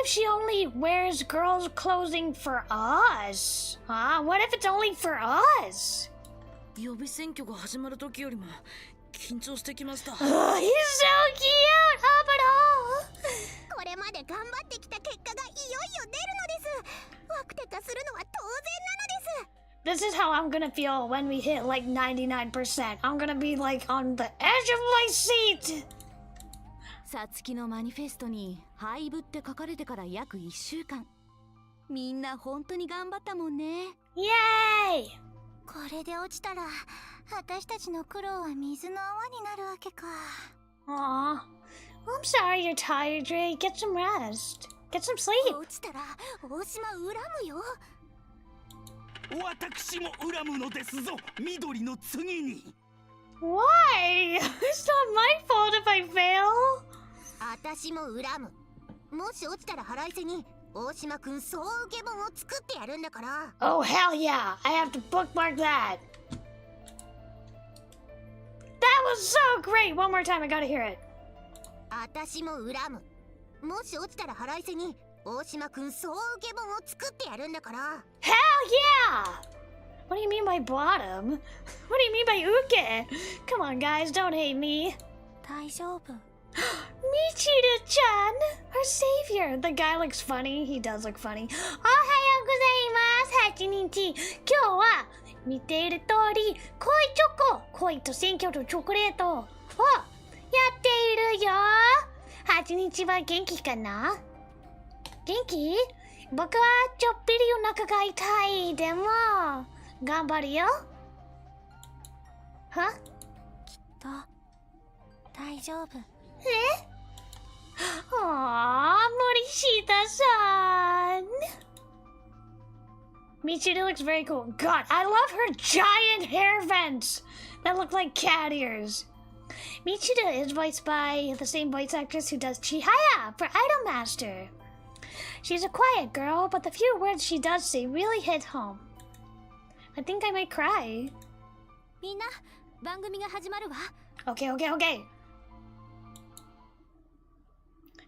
she only wears girls' clothing for us? What if it's only for us? 予備選挙が始まる時よりも緊張してきました。Oh, he's so cute! Up and all! これまで頑張ってきた結果がいよいよ出るのです。ワクテカするのは当然なのです。This is how I'm gonna feel when we hit like 99%. I'm gonna be like on the edge of my seat. さつきのマニフェストに廃部って書かれてから約1週間。みんな本当に頑張ったもんね。イエーイ。これで落ちたら私たちの苦労は水の泡になるわけか。Aw. I'm sorry you're tired, Ray. Get some rest. Get some sleep. 落ちたら大島恨むよ。私も恨むのですぞ、緑の次に。 Why? It's not my fault if I fail. 私も恨む。もし落ちたら腹いせに大島くん総受け本を作ってやるんだから。Oh, hell yeah. I have to bookmark that. That was so great. One more time, I gotta hear it. 私も恨む。もし落ちたら腹いせに大島くん総受け本を作ってやるんだから。 Hell yeah! What do you mean by bottom? What do you mean by uke? Come on, guys, don't hate me. 大丈夫。Michiru-chan, our savior. The guy looks funny. He does look funny. おはようございます。8日。今日は見ている通り、恋チョコ、恋と選挙とチョコレートをやっているよ。8日は元気かな？元気？僕はちょっぴりお腹が痛い。でも、頑張るよ。は？きっと大丈夫。Morishita-san. Michiru looks very cool. God, I love her giant hair vents that look like cat ears. Michiru is voiced by the same voice actress who does Chihaya for Idolmaster. She's a quiet girl, but the few words she does say really hit home. I think I might cry. みんな番組が始まるわ。 Okay.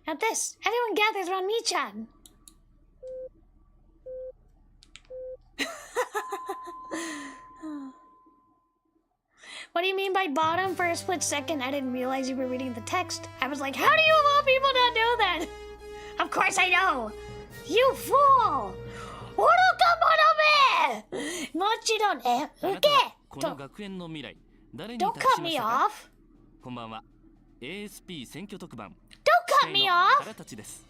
At this, everyone gathers around Mi-chan. What do you mean by bottom? For a split second, I didn't realize you were reading the text. I was like, how do you of all people not know that? Of course I know! You fool! 愚か者め! もちろん、受け! この学園の未来、誰に Don't 託 cut しま me したか？ off! こんばんは。ASP 選挙特番。 Don't cut me off! 原たちです。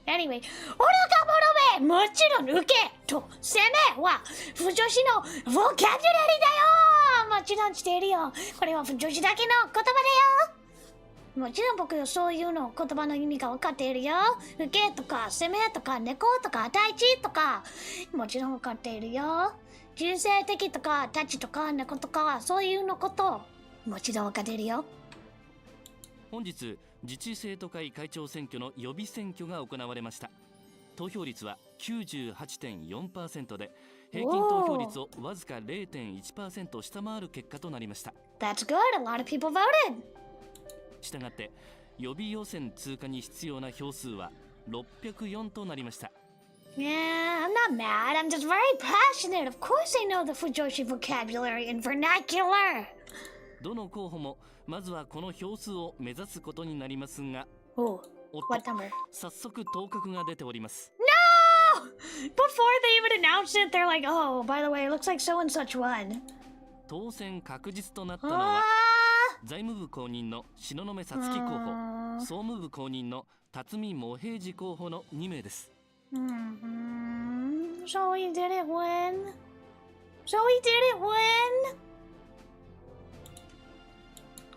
Anyway, 愚か者めもちろん受けと攻めは不女子のボキャブラリーだよ。もちろんしているよ。これは不女子だけの言葉だよ。もちろん僕そういうの言葉の意味が分かっているよ。受けとか攻めとか猫とか大地とかもちろん分かっているよ。中性的とかタチとか猫とかそういうのこともちろん分かっているよ。本日自治生徒会会長選挙の予備選挙が行われました。投票率は 98.4% で平均投票率をわずか 0.1% 下回る結果となりました。 That's good. A lot of people voted. したがって予備予選通過に必要な票数は604となりました。 Yeah, I'm not mad. I'm just very passionate. Of course I know the Fujoshi vocabulary and vernacular. どの候補もまずはこの票数を目指すことになりますが、 Oh, おっ what と number? 早速当確が出ております。 No! Before they even announced it, they're like, oh, by the way, it looks like so and such won. 当選確実となったのは Ah! 財務部公認の東雲さつき候補、総務部公認の辰巳茂平次候補の2名です。 So he didn't win. So he didn't win.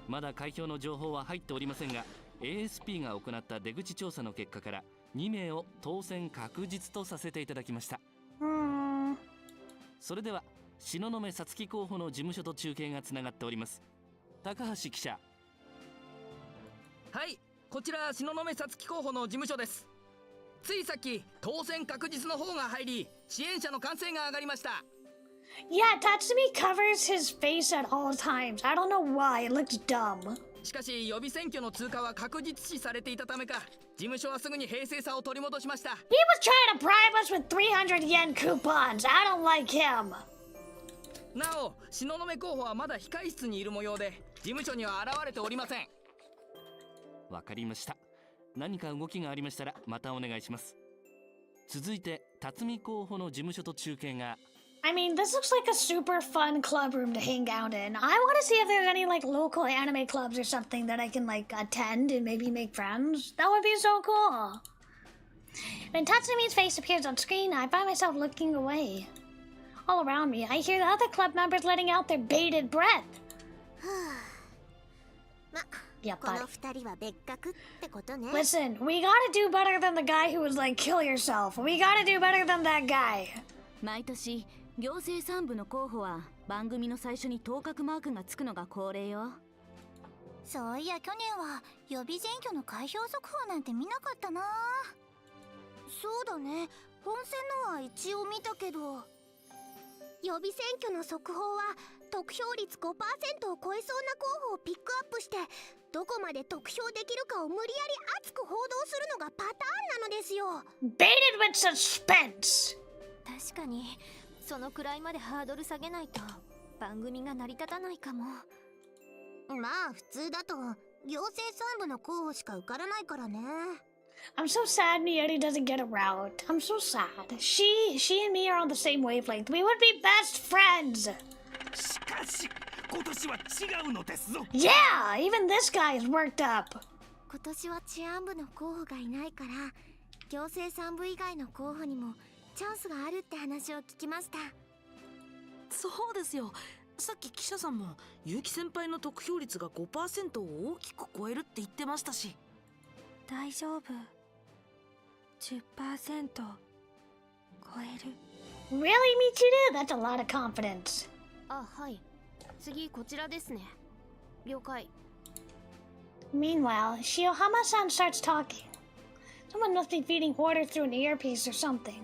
まだ開票の情報は入っておりませんが ASP が行った出口調査の結果から2名を当選確実とさせていただきました。それでは東雲さつき候補の事務所と中継がつながっております。高橋記者。はい、こちら東雲さつき候補の事務所です。ついさっき当選確実の方が入り支援者の歓声が上がりました。 Yeah, Tatsumi covers his face at all times. I don't know why. It looks dumb. しかし予備選挙の通過は確実視されていたためか事務所はすぐに平静さを取り戻しました。 He was trying to bribe us with 300 yen coupons. I don't like him. なお東雲候補はまだ控室にいる模様で事務所には現れておりません。わかりました。何か動きがありましたらまたお願いします。続いて辰巳候補の事務所と中継が I mean, this looks like a super fun club room to hang out in. I want to see if there's any like local anime clubs or something that I can like attend and maybe make friends. That would be so cool. When Tatsumi's face appears on screen, I find myself looking away. All around me, I hear the other club members letting out their bated breath. Yeah, buddy. Listen, we gotta do better than the guy who was like, kill yourself. We gotta do better than that guy. 毎年行政三部の候補は番組の最初に当確マークがつくのが恒例よ。そういや去年は予備選挙の開票速報なんて見なかったな。そうだね、本選のは一応見たけど、予備選挙の速報は得票率 5% を超えそうな候補をピックアップして、どこまで得票できるかを無理やり熱く報道するのがパターンなのですよ。Baited with suspense. 確かにそのくらいまでハードル下げないと番組が成り立たないかも。まあ普通だと行政三部の候補しか受からないからね。I'm so sad Mieri doesn't get a route. I'm so sad. She and me are on the same wavelength. We would be best friends. しかし今年は違うのですぞ。 Yeah, even this guy is worked up. 今年は治安部の候補がいないから、行政三部以外の候補にもチャンスがあるって話を聞きました。そうですよ。さっき記者さんも結城先輩の得票率が 5% を大きく超えるって言ってましたし。大丈夫。10% 超える。 Really, Michiru? That's a lot of confidence. あ、はい。次こちらですね。了解。 Meanwhile, Shiohama-san starts talking. Someone must be feeding order through an earpiece or something.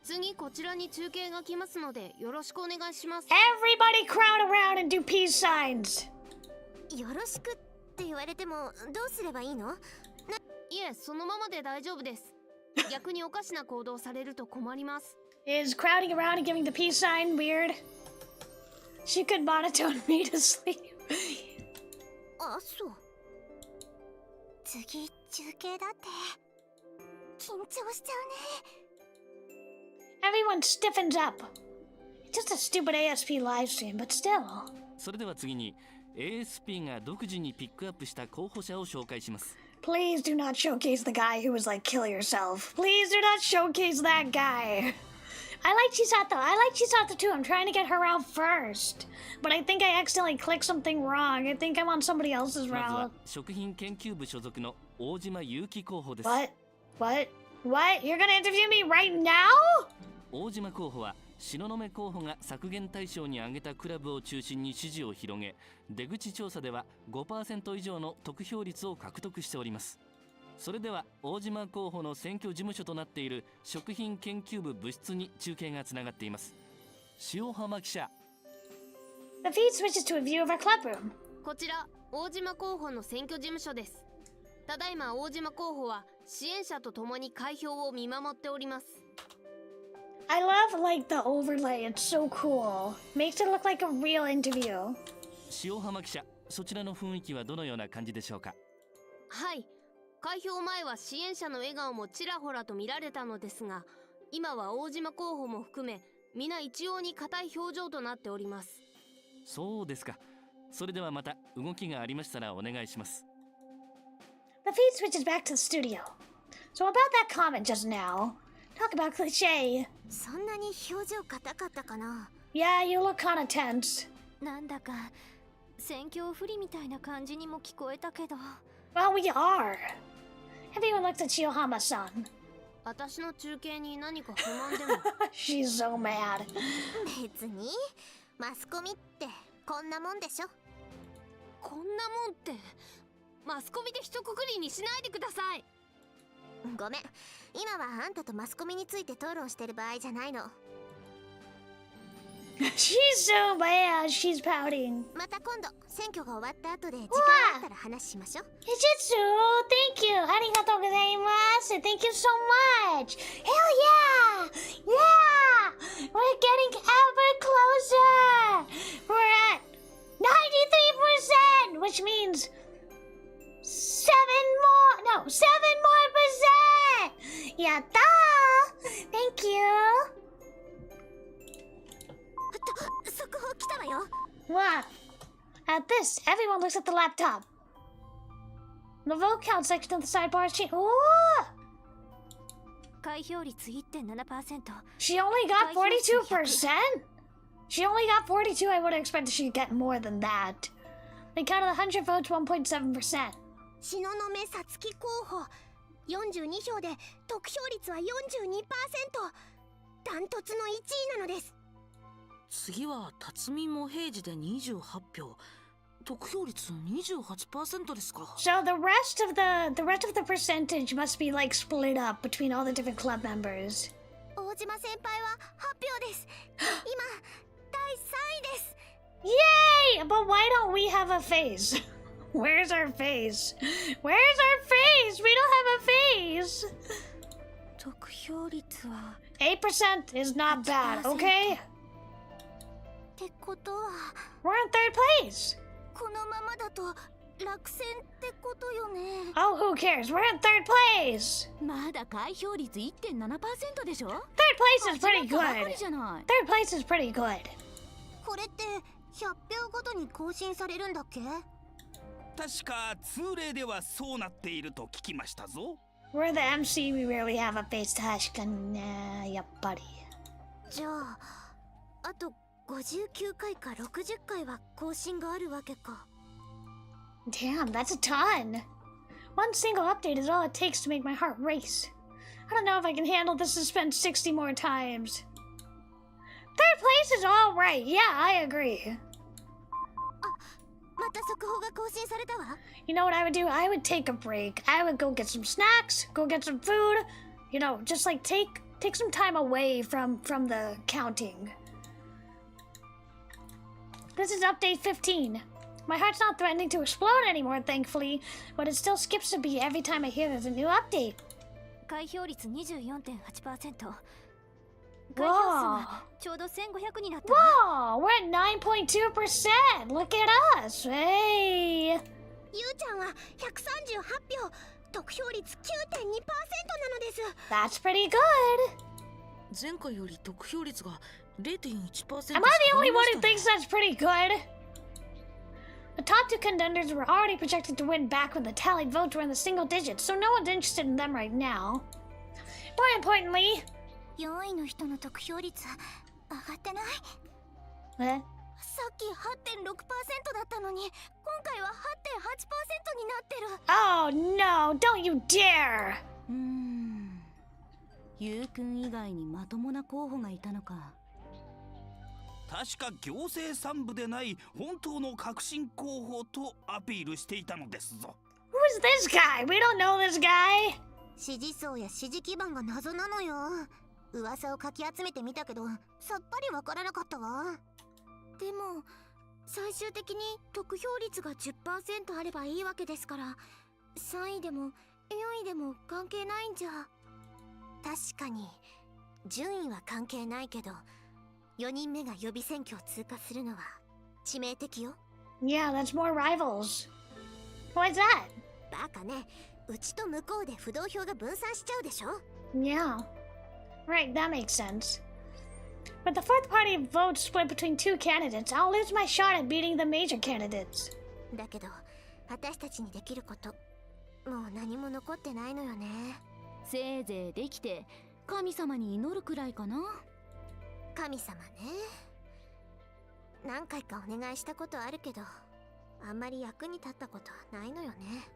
次こちらに中継が来ますのでよろしくお願いします。 Everybody crowd around and do peace signs. よろしくって言われてもどうすればいいの？いえ、そのままで大丈夫です。逆におかしな行動されると困ります。Is crowding around and giving the peace sign weird? She could monotone me to sleep. あ、そう。次中継だって緊張しちゃうね。Everyone stiffens up. It's just a stupid ASP live stream, but still. それでは次に ASP が独自にピックアップした候補者を紹介します。 Please do not showcase the guy who was like, kill yourself. Please do not showcase that guy. I like Chisato. I like Chisato too. I'm trying to get her out first. But I think I accidentally clicked something wrong. I think I'm on somebody else's まずは route. 食品研究部所属の大島優希候補です。 What? You're gonna interview me right now? 大島候補は東雲候補が削減対象に挙げたクラブを中心に支持を広げ、出口調査では 5% 以上の得票率を獲得しております。それでは大島候補の選挙事務所となっている食品研究部部室に中継がつながっています。塩浜記者。 The feed switches to a view of our club room. こちら大島候補の選挙事務所です。ただいま大島候補は支援者と共に開票を見守っております。 I love like the overlay. It's so cool. Makes it look like a real interview. 塩浜記者、そちらの雰囲気はどのような感じでしょうか。はい、開票前は支援者の笑顔もちらほらと見られたのですが、今は大島候補も含め皆一様に固い表情となっております。そうですか。それではまた動きがありましたらお願いします。 The feed switches back to the studio. So about that comment just now. Talk about cliche. そんなに表情硬かったかな。 Yeah, you look kind of tense. なんだか選挙不利みたいな感じにも聞こえたけど。 Well, we are. Everyone looked at Shiohama-san. 私の中継に何か不満でも。She's so mad. 別にマスコミってこんなもんでしょ。こんなもんってマスコミで一括りにしないでください。ごめん、今はあんたとマスコミについて討論してる場合じゃないの。She's so bad. She's pouting. また今度選挙が終わった後で時間あったら話しましょう。 Hijitsu, thank you. Arigatou gozaimasu. Thank you so much. Hell yeah! Yeah! We're getting ever closer. We're at 93%, which means 7 more percent. Yatta! Thank you. What? At this, everyone looks at the laptop. The vote count section of the sidebar is changed. Ooh! 開票率 1.7%。 She only got 42%? She only got 42. I would have expected she'd get more than that. They counted 100 votes, 1.7%. 東雲さつき候補42票で得票率は 42%。 ダントツの1位なのです。次は辰巳も平次で28票。得票率 28% ですか。 So the rest of the percentage must be like split up between all the different club members. 大島先輩は発表です。今第3位です。 Yay! But why don't we have a face? Where's our face? Where's our face? We don't have a face. 得票率は 8% is not bad, okay? ってことは We're in third place. このままだと落選ってことよね。 Oh, who cares? We're in third place. まだ開票率 1.7% でしょ。 Third place is pretty ばか good. りじゃない。 Third place is pretty good. これって100票ごとに更新されるんだっけ？確か通例ではそうなっていると聞きましたぞ。 We're the MC, we rarely have a face. 確かにね、やっぱり。じゃああと59回か60回は更新があるわけか。 Damn, that's a ton. One single update is all it takes to make my heart race. I don't know if I can handle the suspense 60 more times. Third place is alright. Yeah, I agree. また速報が更新されたわ。 You know what I would do? I would take a break. I would go get some snacks, go get some food. You know, just like take some time away from the counting. This is update 15. My heart's not threatening to explode anymore, thankfully, but it still skips a beat every time I hear there's a new update. 開票率 24.8%。 開票数 Whoa. がちょうど1500になったわ。 Whoa, we're at 9.2%. Look at us. Hey. ゆうちゃんは138票、得票率 9.2% なのです。 That's pretty good. 前回より得票率が 0.1% Am I the only one who thinks that's pretty good? The top two contenders were already projected to win back when the tallied votes were in the single digits, so no one's interested in them right now. More importantly... 4位の人の得票率上がってない？ Eh? さっき 8.6% だったのに、今回は 8.8% になってる。 Oh no, don't you dare! ゆうくん以外にまともな候補がいたのか。確か行政三部でない本当の革新候補とアピールしていたのですぞ。 Who's this guy? We don't know this guy. 支持層や支持基盤が謎なのよ。噂をかき集めてみたけど、さっぱりわからなかったわ。でも最終的に得票率が 10% あればいいわけですから、3位でも4位でも関係ないんじゃ。確かに順位は関係ないけど、4人目が予備選挙を通過するのは致命的よ。 Yeah, that's more rivals. Why's that? バカね、うちと向こうで不動票が分散しちゃうでしょ。 Yeah. Right, that makes sense. With the fourth party votes split between two candidates, I'll lose my shot at beating the major candidates. だけど私たちにできることもう何も残ってないのよね。せいぜいできて神様に祈るくらいかな。神様ね、何回かお願いしたことあるけど、あんまり役に立ったことはないのよね。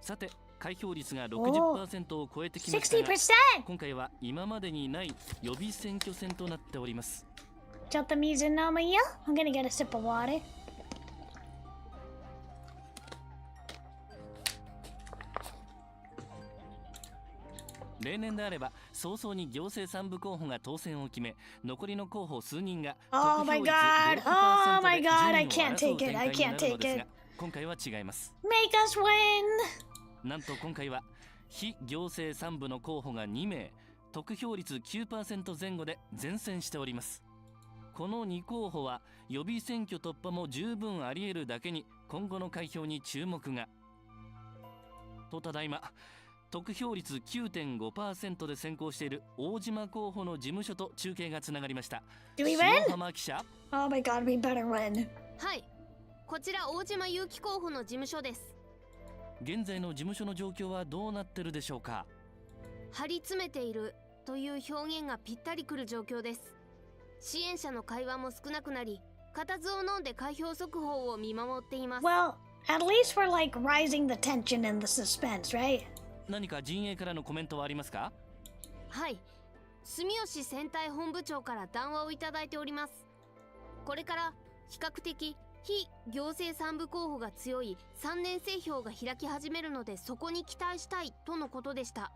さて開票率が 60% を超えてきましたが、 60%! 今回は今までにない予備選挙戦となっております。 ちょっと水飲むよ。I'm gonna get a sip of water. 例年であれば早々に行政三部候補が当選を決め、残りの候補数人が Oh 得票 my 率 god! 56% Oh my で god! 順 I 位を can't 争 take う it! 展 I 開にな can't るの take です it! が、今回は違います。 Make us win! なんと今回は非行政三部の候補が2名、得票率 9% 前後で善戦しております。この2候補は予備選挙突破も十分あり得るだけに、今後の開票に注目が。とただいま得票率 9.5% で先行している大島候補の事務所と中継がつながりました。 Do we 塩 win? 浜記者。 Oh my god, we better win. はい、こちら大島優希候補の事務所です。現在の事務所の状況はどうなってるでしょうか。張り詰めているという表現がぴったりくる状況です。支援者の会話も少なくなり、固唾を飲んで開票速報を見守っています。 Well, at least we're like rising the tension and the suspense, right? 何か陣営からのコメントはありますか。はい、住吉選対本部長から談話をいただいております。これから比較的非行政三部候補が強い3年生票が開き始めるので、そこに期待したいとのことでした。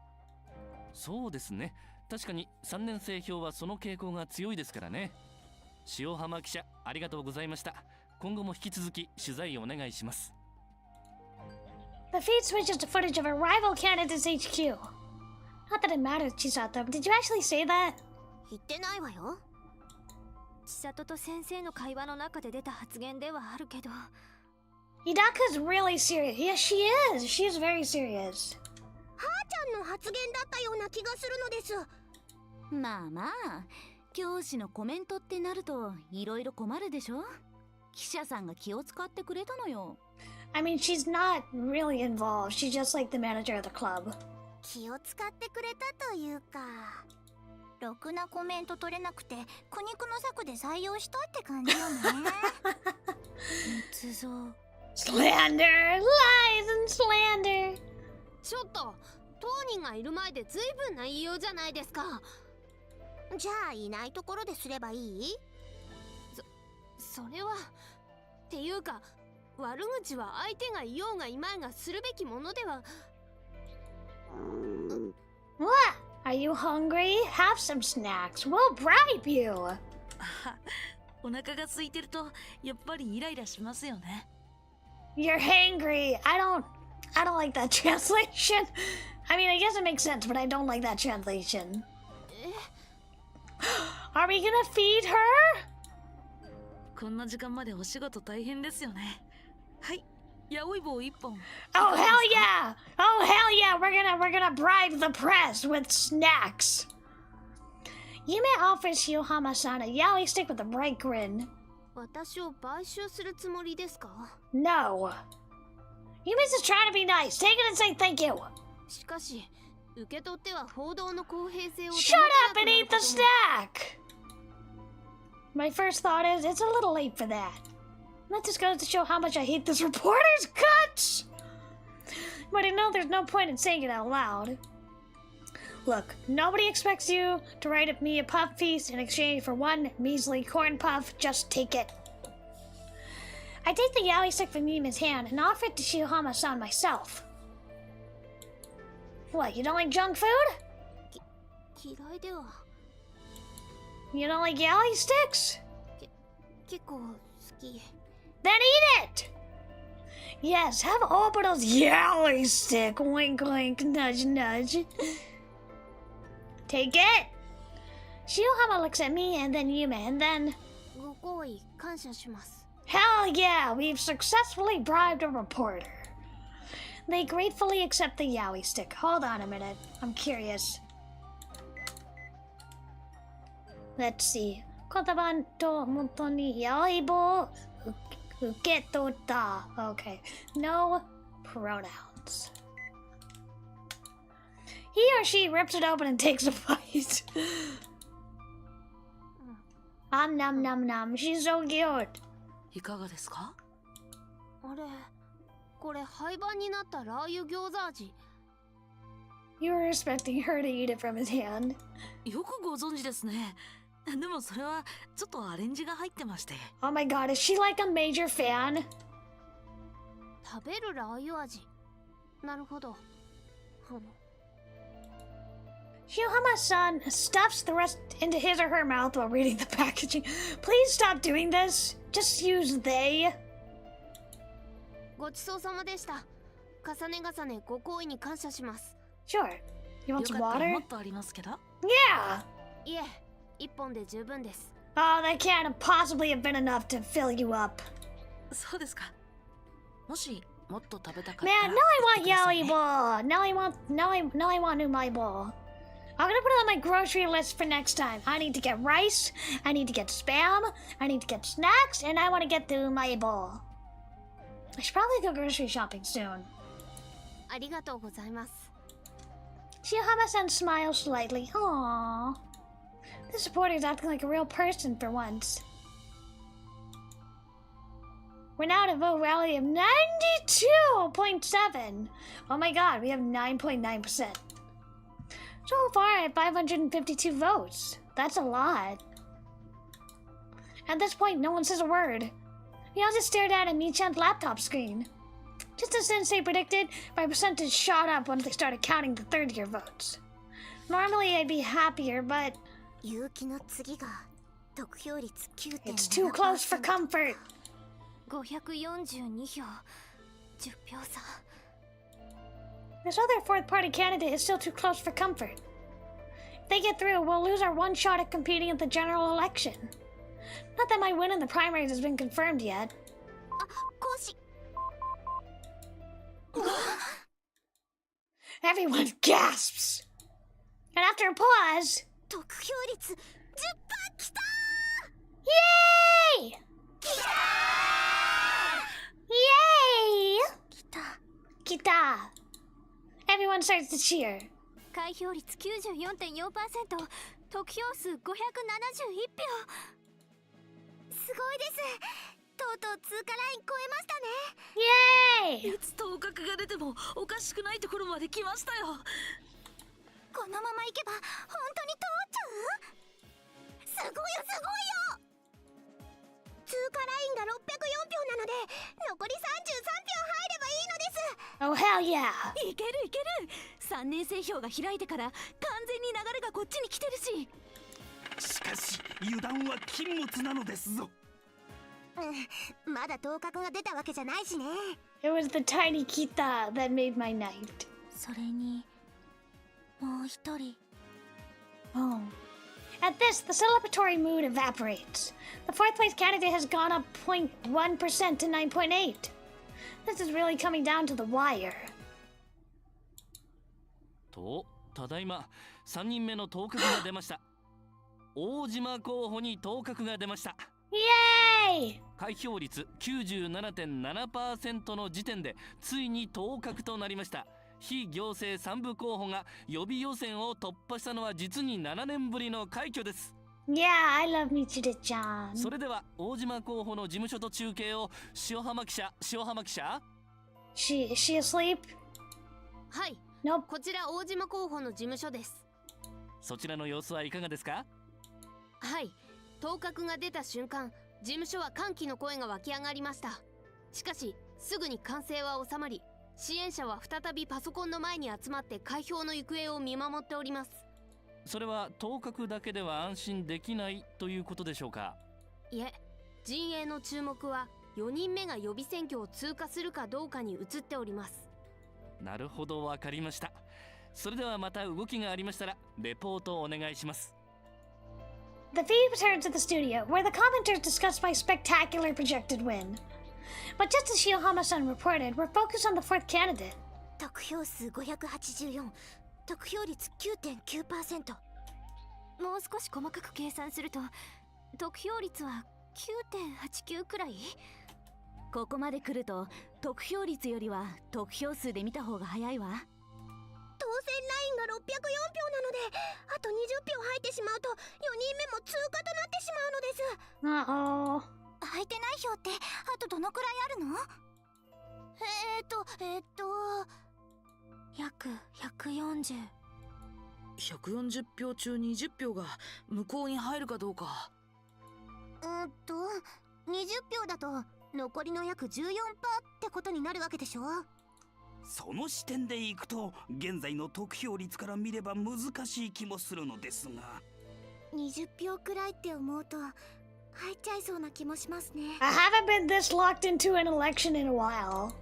そうですね、確かに3年生票はその傾向が強いですからね。塩浜記者、ありがとうございました。今後も引き続き取材をお願いします。 The feed switches to footage of a rival candidate's HQ. Not that it matters, Chisato, but did you actually say that? 言ってないわよ。千里と先生の会話の中で出た発言ではあるけど、 Hidaka's really serious. Yes, she is. She is very serious. はーちゃんの発言だったような気がするのです。まあまあ、教師のコメントってなるといろいろ困るでしょ。記者さんが気を使ってくれたのよ。I mean, she's not really involved. She's just like the manager of the club. 気を使ってくれたというか、ろくなコメント取れなくて苦肉の策で採用したって感じよね。捏造。Slander! Lies and slander! ちょっと当人がいる前で随分な言いようじゃないですか。じゃあいないところですればいい？それはっていうか、悪口は相手がいようがいまいがするべきものでは。 What? Are you hungry? Have some snacks. We'll bribe you. お腹が空いてるとやっぱりイライラしますよね。 You're hangry. I don't like that translation. I mean, I guess it makes sense, but I don't like that translation. Are we gonna feed her? こんな時間までお仕事大変ですよね。はい、ヤオイ棒1本。 Oh hell yeah! Oh hell yeah! We're gonna bribe the press with snacks. Yume offers Yohama-san a yaoi stick with a bright grin. 私を買収するつもりですか？ No. Yume's just trying to be nice. Take it and say thank you. しかし受け取っては報道の公平性を Shut up and eat the snack! My first thought is it's a little late for that. That just goes to show how much I hate this reporter's guts! But I know there's no point in saying it out loud. Look, nobody expects you to write me a puff piece in exchange for one measly corn puff. Just take it. I take the yaoi stick from Yume's hand and offer it to Shirohama-san myself. What, you don't like junk food? 嫌いでは。 You don't like yaoi sticks? 結構好き。 Then eat it! Yes, have Obito's yaoi stick. Wink, wink, nudge, nudge. Take it! Shirohama looks at me and then Yume and then... ご好意感謝します。 Hell yeah, we've successfully bribed a reporter. They gratefully accept the yaoi stick. Hold on a minute. I'm curious. Let's see. 言葉と元にyaoi棒受け取った. Okay. No pronouns. He or she rips it open and takes a bite. Nom nom nom. She's so cute. いかがですか？あれ、これ廃盤になったラー油餃子味。 You were expecting her to eat it from his hand. よくご存知ですね。でもそれはちょっとアレンジが入ってまして。 Oh my god, is she like a major fan? 食べるラー油味。なるほど。Shirohama-san stuffs the rest into his or her mouth while reading the packaging. Please stop doing this. Just use they. ごちそうさまでした。重ね重ねご好意に感謝します。 Sure. You want よ some かったら water? もっとありますけど。Yeah. いえ、一本で十分です。 Oh, that can't possibly have been enough to fill you up. そうですか。もしもっと食べたかった Man, ら now I 言って want ください Yoi ね Bowl. Now I want Umai Bowl. I'm gonna put it on my grocery list for next time. I need to get rice, I need to get spam, I need to get snacks, and I want to get the Umai Bowl. I should probably go grocery shopping soon. ありがとうございます。 Shiohama-san smiles slightly. Aww. This supporter is acting like a real person for once. We're now at a vote rally of 92.7. Oh my god, we have 9.9%. So far, I have 552 votes. That's a lot. At this point, no one says a word. We all just stared at a Mi-chan's laptop screen. Just as Sensei predicted, my percentage shot up once they started counting the third-year votes. Normally, I'd be happier, but... It's too close for comfort. 542票10票差 This other fourth-party candidate is still too close for comfort. If they get through, we'll lose our one shot at competing at the general election. Not that my win in the primaries has been confirmed yet. Everyone gasps! And after a pause... 得票率 10% きた Yay! きた Yay! きた Kita! Everyone starts to cheer. 開票率 94.4% 得票数571票すごいです。とうとう通過ライン超えましたね。 Yay! いつ当確が出てもおかしくないところまで来ましたよ。このままいけば本当に通っちゃう？すごいよすごいよ。通過ラインが604票なので残り33票入ればいいのです。 Oh hell yeah! いけるいける。3年生票が開いてから完全に流れがこっちに来てるし。しかし油断は禁物なのですぞ。まだ当確が出たわけじゃないしね。 It was the tiny Kita that made my night. それにもう一人。 Oh. At this, the celebratory mood evaporates. The fourth place candidate has gone up 0.1% to 9.8. This is really coming down to the wire. と、ただいま3人目の当確が出ました。大島候補に当確が出ました。イエーイ！開票率 97.7% の時点でついに当確となりました。非行政3部候補が予備予選を突破したのは実に7年ぶりの快挙です。Yeah, I love Michide-chan. それでは大島候補の事務所と中継を塩浜記者。Is she asleep? はい、 Nope. こちら大島候補の事務所です。そちらの様子はいかがですか？はい、当確が出た瞬間、事務所は歓喜の声が湧き上がりました。しかしすぐに歓声は収まり、支援者は再びパソコンの前に集まって開票の行方を見守っております。それは当確だけでは安心できないということでしょうか？いえ、陣営の注目は4人目が予備選挙を通過するかどうかに移っております。なるほど、わかりました。それではまた動きがありましたらレポートをお願いします。 The feed returns to the studio, where the commenters discuss my spectacular projected win. But just as Shiohama-san reported, we're focused on the fourth candidate. 得票数584、得票率 9.9%。もう少し細かく計算すると得票率は 9.89 くらい。ここまで来ると得票率よりは得票数で見た方が早いわ。当選ラインが604票なので、あと20票入ってしまうと4人目も通過となってしまうのです。Uh-oh. 入ってない票ってあとどのくらいあるの？約140。140票中20票が向こうに入るかどうか。20票だと残りの約 14% ってことになるわけでしょ。その視点でいくと現在の得票率から見れば難しい気もするのですが、20票くらいって思うと入っちゃいそうな気もしますね。 I haven't been this locked into an election in a while.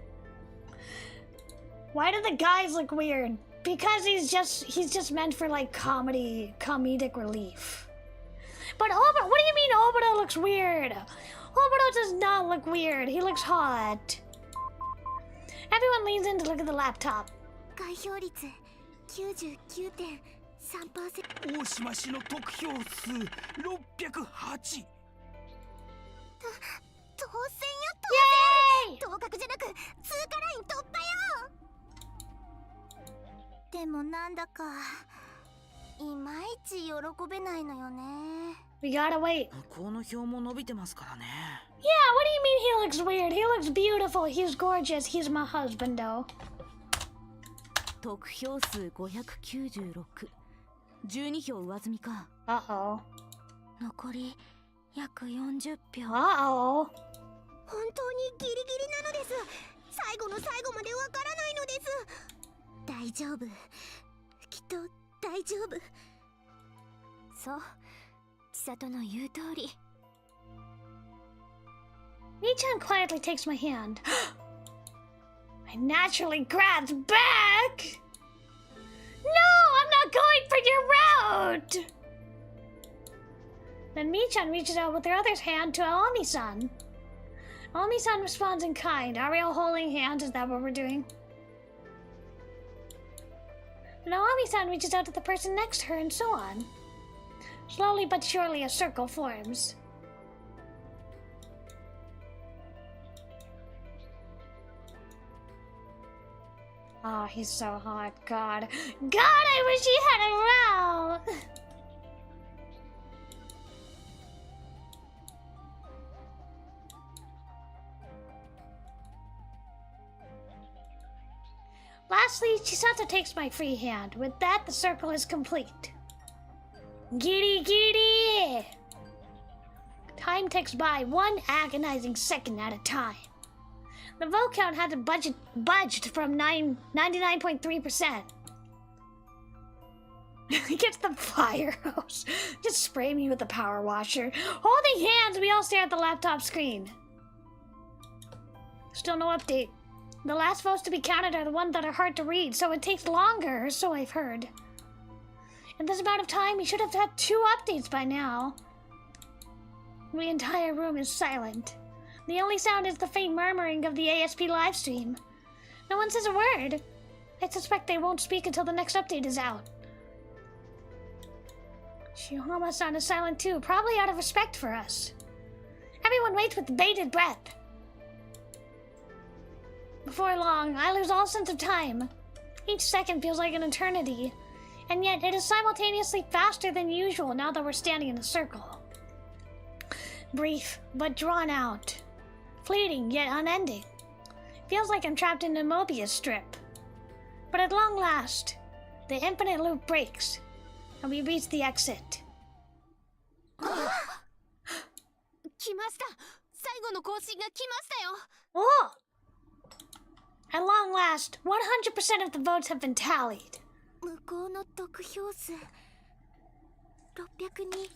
Why do the guys look weird? Because he's just meant for like comedic relief. But Obito, what do you mean Obito looks weird? Obito does not look weird. He looks hot. Everyone leans in to look at the laptop. 開票率 99.3%。 大島氏の得票数608。当選よ当選。当確じゃなく通過ライン突破よ。でもなんだかいまいち喜べないのよね。 We gotta wait. 向こうの票も伸びてますからね。 Yeah, what do you mean he looks weird? He looks beautiful. He's gorgeous. He's my husband, though. 得票数596。12票上積みか。Uh-oh. 残り約40票。 Uh-oh. 本当にギリギリなのです。最後の最後までわからないのです。大丈夫。きっと大丈夫。そう、千里の言う通り。Mi-chan quietly takes my hand. I naturally grabs back! No, I'm not going for your route! Then Mi-chan reaches out with her other hand to Aomi-san. Aomi-san responds in kind. Are we all holding hands? Is that what we're doing? And Aomi-san reaches out to the person next to her and so on. Slowly but surely a circle forms. Oh, he's so hot. God. God, I wish he had a row! Lastly, Chisato takes my free hand. With that, the circle is complete. Giddy giddy! Time ticks by, one agonizing second at a time. The vote count had to budged from 99.3%. He gets the fire hose. Just spray me with the power washer. Holding hands, we all stare at the laptop screen. Still no update. The last votes to be counted are the ones that are hard to read, so it takes longer, so I've heard. In this amount of time, we should have had 2 updates by now. The entire room is silent. The only sound is the faint murmuring of the ASP livestream. No one says a word. I suspect they won't speak until the next update is out. Shihama-san is silent too, probably out of respect for us. Everyone waits with bated breath. Before long, I lose all sense of time. Each second feels like an eternity, and yet it is simultaneously faster than usual now that we're standing in a circle. Brief, but drawn out. Fleeting, yet unending. Feels like I'm trapped in a Mobius strip. But at long last, the infinite loop breaks, and we reach the exit. 来ました。最後の更新が来ましたよ。 Oh! At long last, 100% of the votes have been tallied. 向こうの得票数602。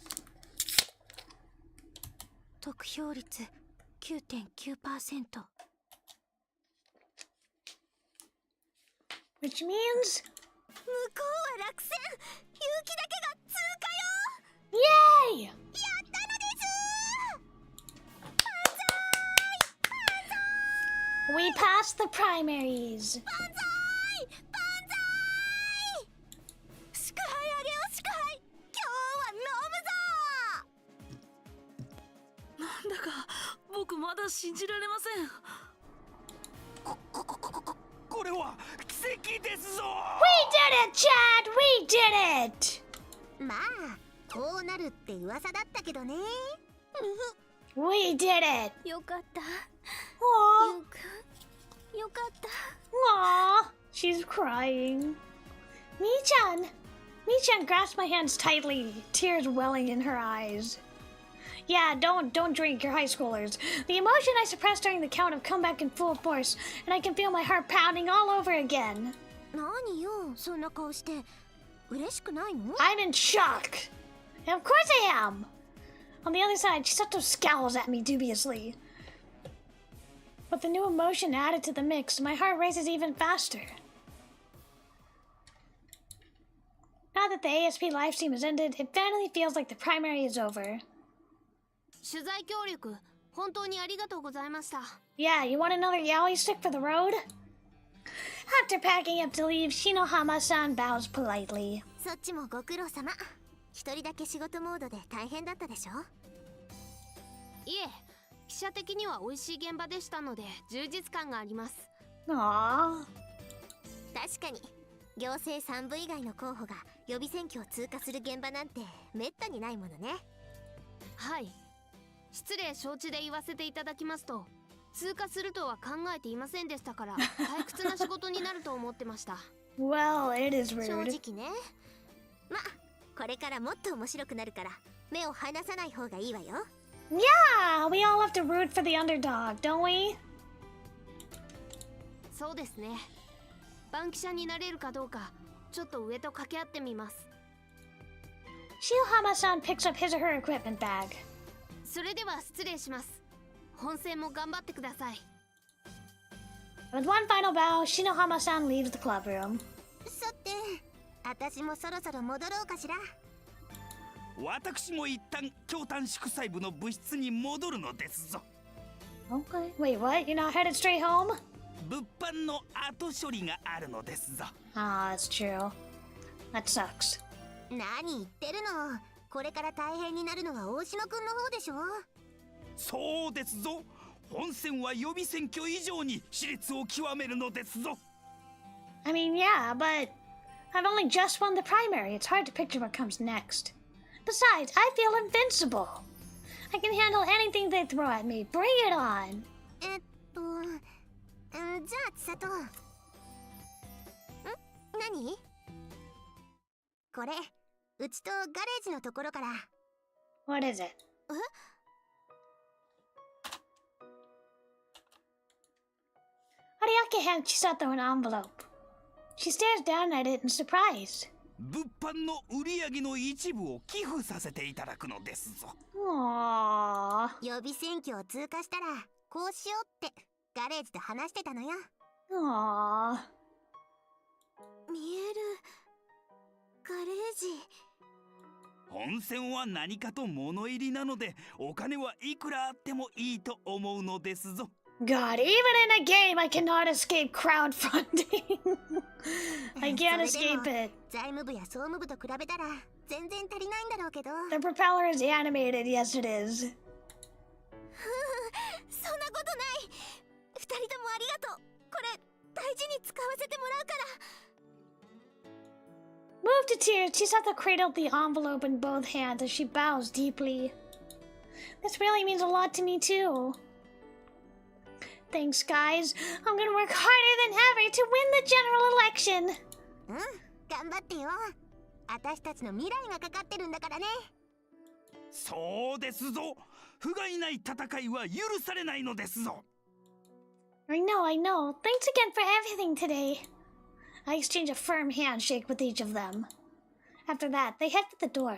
得票率 9.9%。 Which means... 向こうは落選。勇気だけが通過よ。 Yay! やったのです。万歳！万歳！ We passed the primaries. 万歳！万歳！祝杯あげよう祝杯。今日は飲むぞ。なんだか僕まだ信じられません。これは奇跡ですぞ。 We did it, Chad! We did it! まあこうなるって噂だったけどね。We did it! よかった。 Aww. ゆうくんよかった。 Aww. She's crying. Mi-chan! Mi-chan grasps my hands tightly, tears welling in her eyes. Yeah, don't drink, you're high schoolers. The emotion I suppressed during the count have come back in full force, and I can feel my heart pounding all over again. 何よそんな顔して嬉しくないの？ I'm in shock. And of course I am. On the other side, Chisato scowls at me dubiously. With the new emotion added to the mix, my heart races even faster. Now that the ASP livestream has ended, it finally feels like the primary is over. 取材協力本当にありがとうございました。 Yeah, you want another yaoi stick for the road? After packing up to leave, Shinohama-san bows politely. そっちもご苦労様。一人だけ仕事モードで大変だったでしょ。いえ、記者的には美味しい現場でしたので充実感があります。Aww. 確かに行政3部以外の候補が予備選挙を通過する現場なんてめったにないものね。はい、失礼承知で言わせていただきますと、通過するとは考えていませんでしたから退屈な仕事になると思ってました。Well, it is 正 rude. 直ね。ま、これからもっと面白くなるから目を離さない方がいいわよ。Yeah, we all have to root for the underdog, don't we? そうですね。番記者になれるかどうかちょっと上と掛け合ってみます。Shinohama-san picks up his or her equipment bag. それでは失礼します。本戦も頑張ってください。 With one final bow, Shinohama-san leaves the club room. さて、私もそろそろ戻ろうかしら。私も一旦京丹祝祭部の部室に戻るのですぞ。 Okay. Wait, what? You're not headed straight home? 物販の後処理があるのですぞ。Ah, that's true. That sucks. 何言ってるの。これから大変になるのは大島くんの方でしょ。そうですぞ。本戦は予備選挙以上に熾烈を極めるのですぞ。 I mean, yeah, but I've only just won the primary. It's hard to picture what comes next. Besides, I feel invincible. I can handle anything they throw at me. Bring it on. じゃあ千里。何？これ、うちとガレージのところから。What is it? Ariake hands Chisato an envelope. She stares down at it in surprise. 物販の売り上げの一部を寄付させていただくのですぞ。Aww. 予備選挙を通過したらこうしようってガレージで話してたのよ。Aww. 見えるガレージ。本戦は何かと物入りなのでお金はいくらあってもいいと思うのですぞ。God, even in a game, I cannot escape crowdfunding. I can't escape it. 財務部や総務部と比べたら全然足りないんだろうけど。The propeller is animated. Yes, it is. そんなことない。二人ともありがとう。これ大事に使わせてもらうから。Moved to tears, Chisato cradled the envelope in both hands as she bows deeply. This really means a lot to me, too. Thanks, guys. I'm gonna work harder than ever to win the general election. 頑張ってよ。私たちの未来がかかってるんだからね。そうですぞ。不甲斐ない戦いは許されないのですぞ。I know, I know. Thanks again for everything today. I exchange a firm handshake with each of them. After that, they head for the door.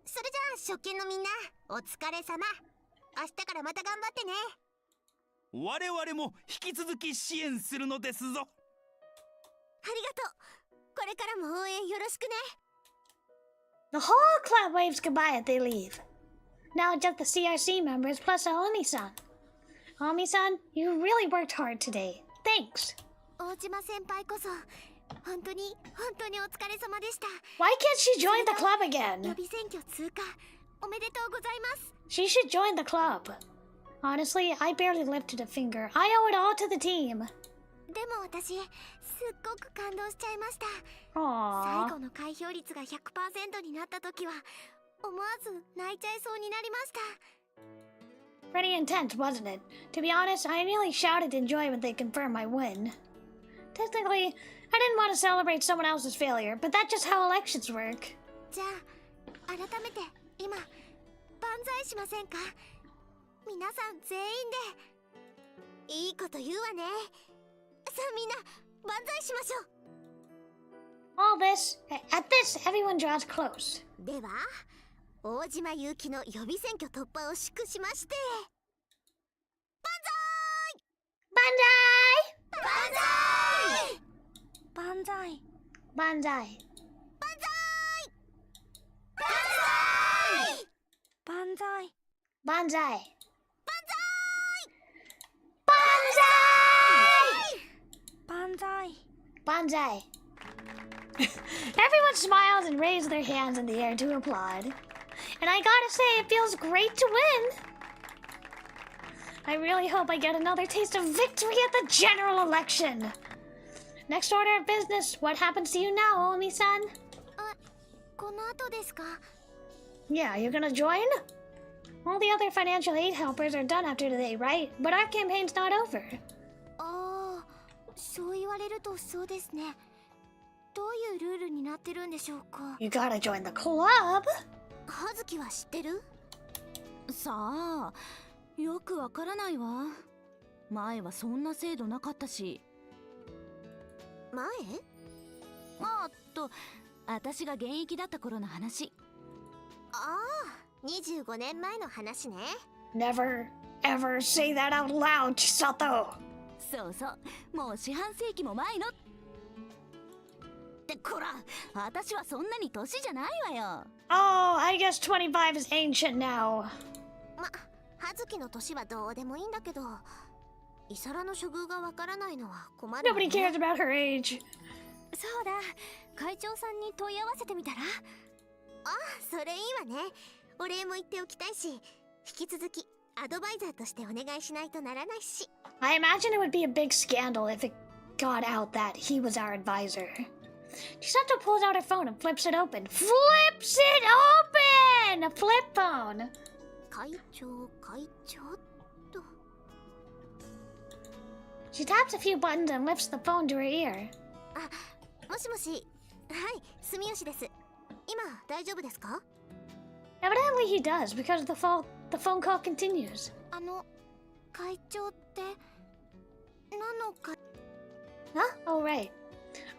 それじゃあ、初見のみんな、お疲れ様。明日からまた頑張ってね。我々も引き続き支援するのですぞ。ありがとう。これからも応援よろしくね。The whole club waves goodbye as they leave. Now just the CRC members plus Aomi-san. Aomi-san, you really worked hard today. Thanks. 大島先輩こそ本当にお疲れ様でした。 Why can't she join the club 予 again? 備選挙通過おめでとうございます。 She should join the club. Honestly, I barely lifted a finger. I owe it all to the team. でも私すっごく感動しちゃいました。 Aww. 最後の開票率が 100% になった時は思わず泣いちゃいそうになりました。 Pretty intense, wasn't it? To be honest, I nearly shouted in joy when they confirmed my win. Technically, I didn't want to celebrate someone else's failure, but that's just how elections work. じゃあ改めて今万歳しませんか。皆さん全員でいいこと言うわね。さあみんな万歳しましょう。 At this, everyone draws close. では大島祐希の予備選挙突破を祝しまして万歳。 Banzai! 万歳。 Banzai! 万歳。 Banzai! Banzai! Banzai. Everyone smiles and raises their hands in the air to applaud. And I gotta say, it feels great to win. I really hope I get another taste of victory at the general election. Next order of business, what happens to you now, Omi-san? この後ですか? Yeah, you're gonna join? All the other financial aid helpers are done after today, right? But our campaign's not over. ああ、そう言われるとそうですね。どういうルールになってるんでしょうか? You gotta join the club. 葉月は知ってる? さあ、よくわからないわ。前はそんな制度なかったし。前？私が現役だった頃の話。ああ、25年前の話ね。Never, ever say that out loud, Chisato. そうそう、もう四半世紀も前の。ってこら、私はそんなに年じゃないわよ。Oh, I guess 25 is ancient now. 葉月の年はどうでもいいんだけど、イサラの処遇がわからないのは困るよね。Nobody cares about her age. そうだ、会長さんに問い合わせてみたら？ああ、それいいわね。お礼も言っておきたいし、引き続きアドバイザーとしてお願いしないとならないし。I imagine it would be a big scandal if it got out that he was our advisor. Chisato pulls out her phone and flips it open. Flips it open! A flip phone! 会長と。She taps a few buttons and lifts the phone to her ear. あ、もしもし。はい、住吉です。今、大丈夫ですか? Evidently he does, because the phone call continues. 会長って、何の会... Huh? Oh, right.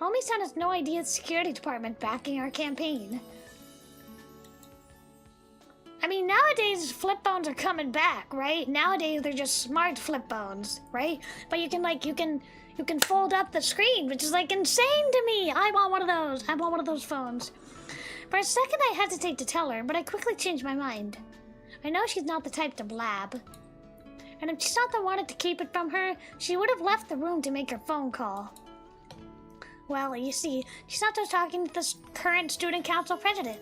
Omi-san has no idea the security department backing our campaign. I mean, nowadays flip phones are coming back, right? Nowadays they're just smart flip phones, right? But you can fold up the screen, which is like insane to me. I want one of those. I want one of those phones. For a second I hesitate to tell her, but I quickly change my mind. I know she's not the type to blab. And if Chisato wanted to keep it from her, she would have left the room to make her phone call. Well, you see, Chisato's talking to the current student council president.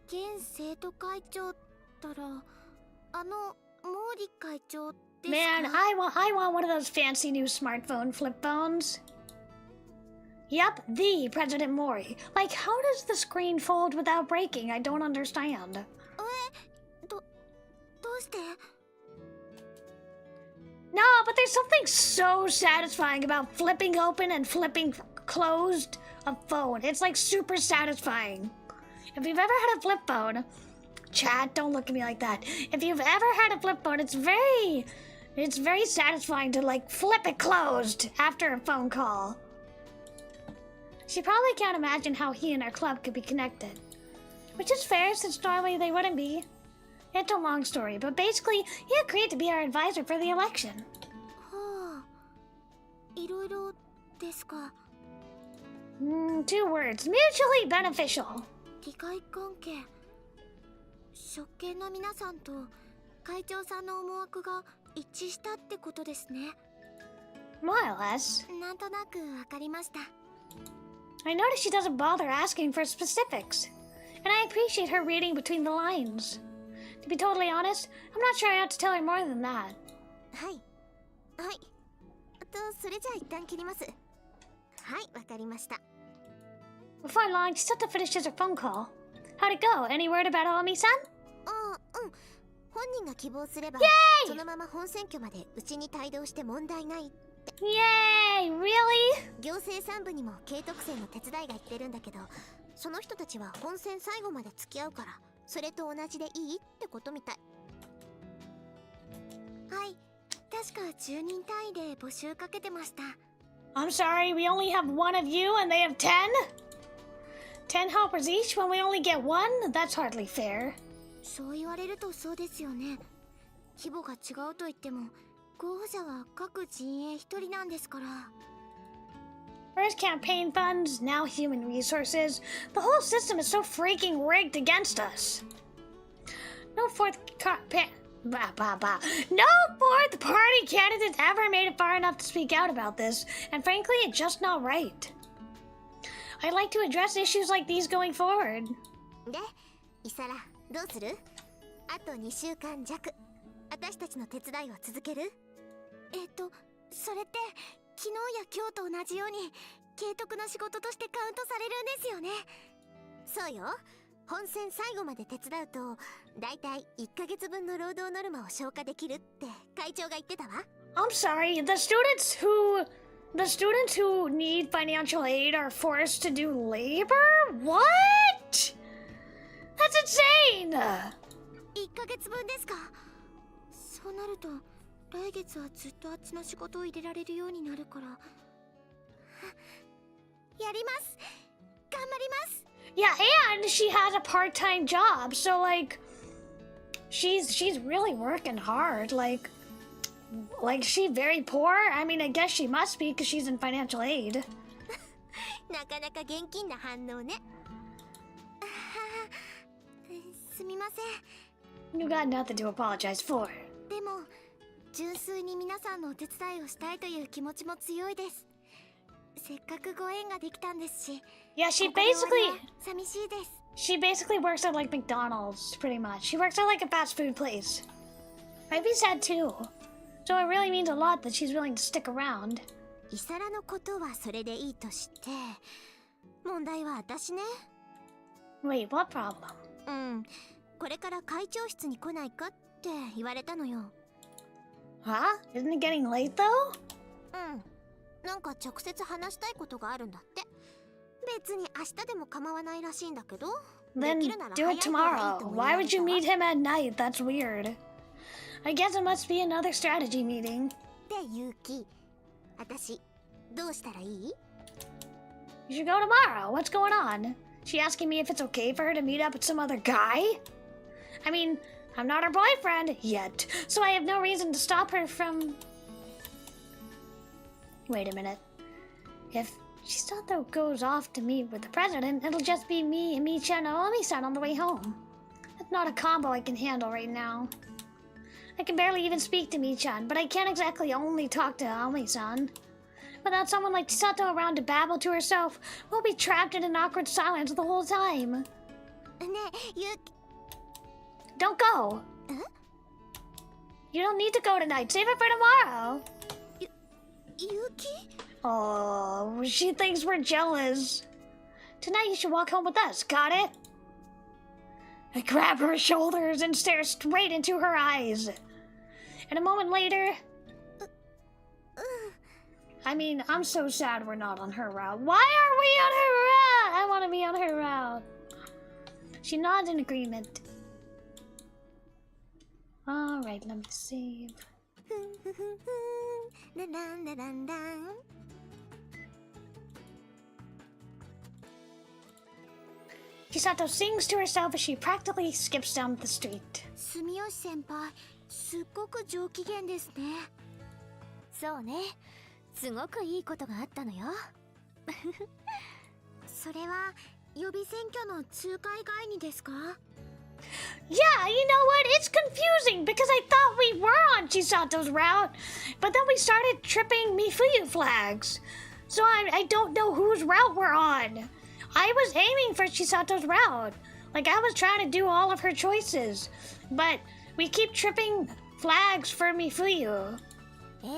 現生徒会長ったら、毛利会長ですか? Man, I want one of those fancy new smartphone flip phones. Yep, the President Mori. Like, how does the screen fold without breaking? I don't understand. どうして? No, but there's something so satisfying about flipping open and flipping closed a phone. It's like super satisfying. If you've ever had a flip phone, chat, don't look at me like that. If you've ever had a flip phone, it's very satisfying to like flip it closed after a phone call. She probably can't imagine how he and our club could be connected. Which is fair, since normally they wouldn't be. It's a long story, but basically, he agreed to be our advisor for the election. はあ、いろいろですか? 2 words. Mutually beneficial. 利害関係。職権の皆さんと会長さんの思惑が一致したってことですね。More or less. なんとなくわかりました。I notice she doesn't bother asking for specifics. And I appreciate her reading between the lines. To be totally honest, I'm not sure I ought to tell her more than that. はい。はい。それじゃあ一旦切ります。はい、わかりました。Before long, Chisato finishes her phone call. How'd it go? Any word about Omi-san? 本人が希望すれば、そのまま本選挙までうちに帯同して問題ないって。Yay! Really? 行政3部にも慶徳生の手伝いが言ってるんだけど、その人たちは本選最後まで付き合うから、それと同じでいいってことみたい。はい、確か10人単位で募集かけてました。I'm sorry, we only have one of you and they have 10? 10 helpers each when we only get one? That's hardly fair. そう言われるとそうですよね。規模が違うと言っても、候補者は各陣営1人なんですから。First campaign funds, now human resources. The whole system is so freaking rigged against us. No Bah, bah, bah. No fourth party candidate ever made it far enough to speak out about this, and frankly, it's just not right. I'd like to address issues like these going forward. で、イサラ、どうする？あと2週間弱。私たちの手伝いを続ける？それって昨日や今日と同じように継続の仕事としてカウントされるんですよね。そうよ。本戦最後まで手伝うとだいたい1ヶ月分の労働ノルマを消化できるって会長が言ってたわ。I'm sorry, the students who need financial aid are forced to do labor? What? That's insane! 1ヶ月分ですか。そうなると来月はずっとあっちの仕事を入れられるようになるからやります。頑張ります。Yeah, and she has a part-time job, so like she's really working hard. Like she very poor? I mean, I guess she must be because she's in financial aid. なかなか現金な反応ね。すみません。You got nothing to apologize for. でも純粋に皆さんのお手伝いをしたいという気持ちも強いです。せっかくご縁ができたんですし。Yeah, she ここで終わり basically は寂しいです。she basically works at like McDonald's, pretty much. She works at like a fast food place. I'd be sad too. So it really means a lot that she's willing to stick around. イサラのことはそれでいいとして、問題は私ね。Wait, what problem? うん、これから会長室に来ないかって言われたのよ。Huh? Isn't it getting late though? うん、なんか直接話したいことがあるんだって。別に明日でも構わないらしいんだけど。 Then できるなら do 早い it 方がいい tomorrow. とも Why 言われ would you たわ。 meet him at night? That's weird. I guess it must be another strategy meeting. で、ユウキ、私どうしたらいい？ You should go tomorrow. What's going on? She asking me if it's okay for her to meet up with some other guy? I mean, I'm not her boyfriend yet, so I have no reason to stop her from... Wait a minute. If Chisato goes off to meet with the president, it'll just be me and Micha and Naomi-san on the way home. That's not a combo I can handle right now. I can barely even speak to Michan, but I can't exactly only talk to Naomi-san. Without someone like Chisato around to babble to herself, we'll be trapped in an awkward silence the whole time. ねえ、ユウキ。 Don't go. You don't need to go tonight. Save it for tomorrow. ユウキ？ Oh, she thinks we're jealous. Tonight you should walk home with us. Got it? I grab her shoulders and stare straight into her eyes. And a moment later... I mean, I'm so sad we're not on her route. Why are we on her route? I want to be on her route. She nods in agreement. Alright, let me save. Chisato sings to herself as she practically skips down the street. 住吉先輩、すっごく上機嫌ですね。そうね、すごくいいことがあったのよ。それは予備選挙の仲介会議ですか？ Yeah, you know what? It's confusing because I thought we were on Chisato's route, but then we started tripping Mifuyu flags. So I don't know whose route we're on. I was aiming for Chisato's route. Like, I was trying to do all of her choices. But we keep tripping flags for Mifuyu. ええ、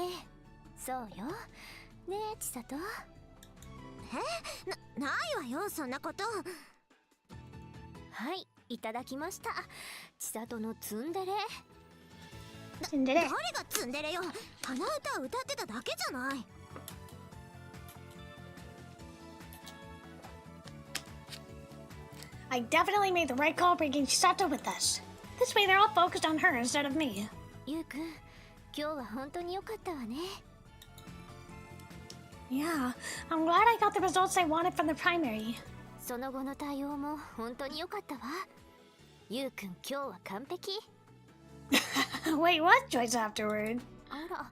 そうよ。ねえ、千里。ないわよ、そんなこと。はい、いただきました。千里のツンデレ。ツンデレ？誰がツンデレよ。鼻歌を歌ってただけじゃない。I definitely made the right call bringing Chisato with us. This way they're all focused on her instead of me. ゆうくん、今日は本当に良かったわね。Yeah, I'm glad I got the results I wanted from the primary. その後の対応も本当に良かったわ。ゆうくん、今日は完璧。Wait, what? Choice afterward. あら、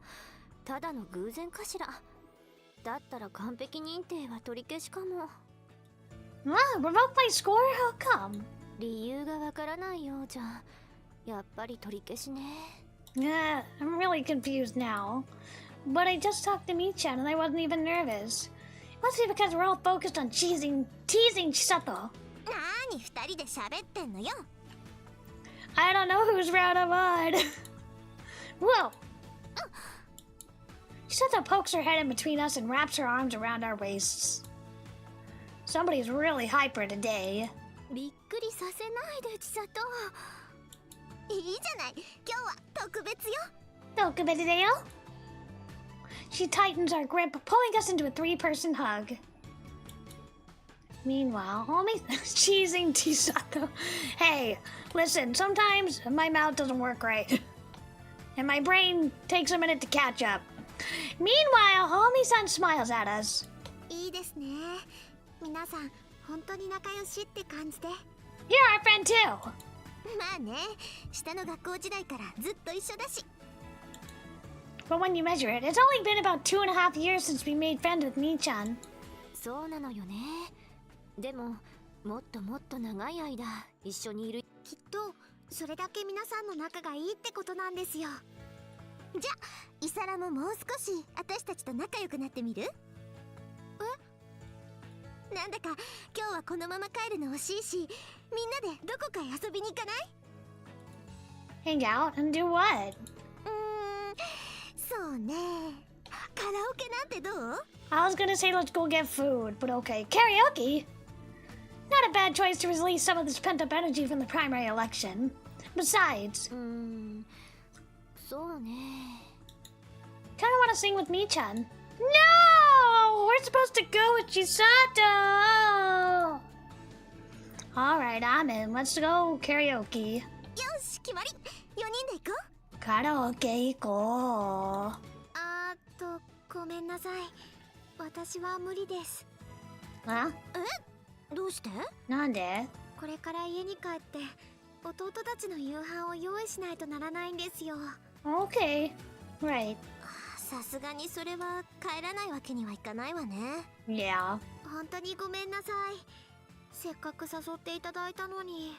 ただの偶然かしら。だったら完璧認定は取り消しかも。Ah, revoke my score? How come? 理由がわからないようじゃ。やっぱり取り消しね。Yeah, I'm really confused now. But I just talked to Michan and I wasn't even nervous. It must be because we're all focused on teasing Chisato. なーに二人で喋ってんのよ。I don't know whose route I'm on. Whoa! Chisato pokes her head in between us and wraps her arms around our waists. Somebody's really hyper today. びっくりさせないで、千里。いいじゃない。今日は特別よ。特別だよ. She tightens our grip, pulling us into a three-person hug. Meanwhile, Omi's cheesing Chisato. Hey, listen, sometimes my mouth doesn't work right. And my brain takes a minute to catch up. Meanwhile, Omi-san smiles at us. いいですね。皆さん、本当に仲良しって感じで。You're our friend too. まあね、下の学校時代からずっと一緒だし。But when you measure it, it's only been about 2.5 years since we made friends with Michan. そうなのよね。でも、もっともっと長い間一緒にいる。きっとそれだけ皆さんの仲がいいってことなんですよ。じゃあ、イサラももう少し私たちと仲良くなってみる？なんだか今日はこのまま帰るの惜しいし、みんなでどこかへ遊びに行かない？ Hang out and do what? そうね。カラオケなんてどう？ I was gonna say let's go get food, but okay. Karaoke? Not a bad choice to release some of this pent-up energy from the primary election. Besides... そうね。Kinda wanna sing with Michan. No! We're supposed to go with Chisato! Alright, I'm in. Let's go karaoke. よし、決まり。4人で行こう。カラオケ行こう。ごめんなさい。私は無理です。どうして？なんで？これから家に帰って弟たちの夕飯を用意しないとならないんですよ。Okay. Right. さすがにそれは帰らないわけにはいかないわね。Yeah. 本当にごめんなさい。せっかく誘っていただいたのに。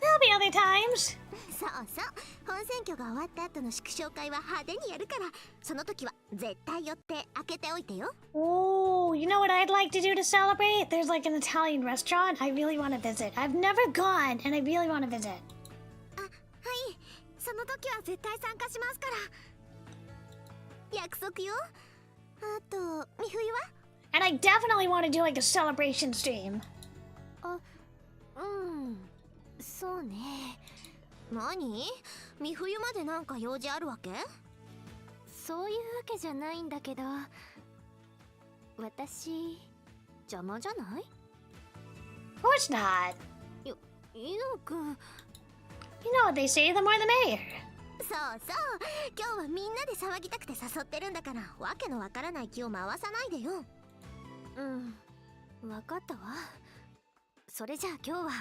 There'll be other times. そうそう。本選挙が終わった後の祝勝会は派手にやるから、その時は絶対寄って開けておいてよ。Oh, you know what I'd like to do to celebrate? There's like an Italian restaurant I really want to visit. I've never gone and I really want to visit. はい。その時は絶対参加しますから。約束よ。あと、美冬は？ And I definitely want to do like a celebration stream. そうね。何？美冬までなんか用事あるわけ？そういうわけじゃないんだけど、私邪魔じゃない？ Of course not. イノくん。You know what they say, the more the merrier. そうそう。今日はみんなで騒ぎたくて誘ってるんだから、わけのわからない気を回さないでよ。わかったわ。それじゃあ今日は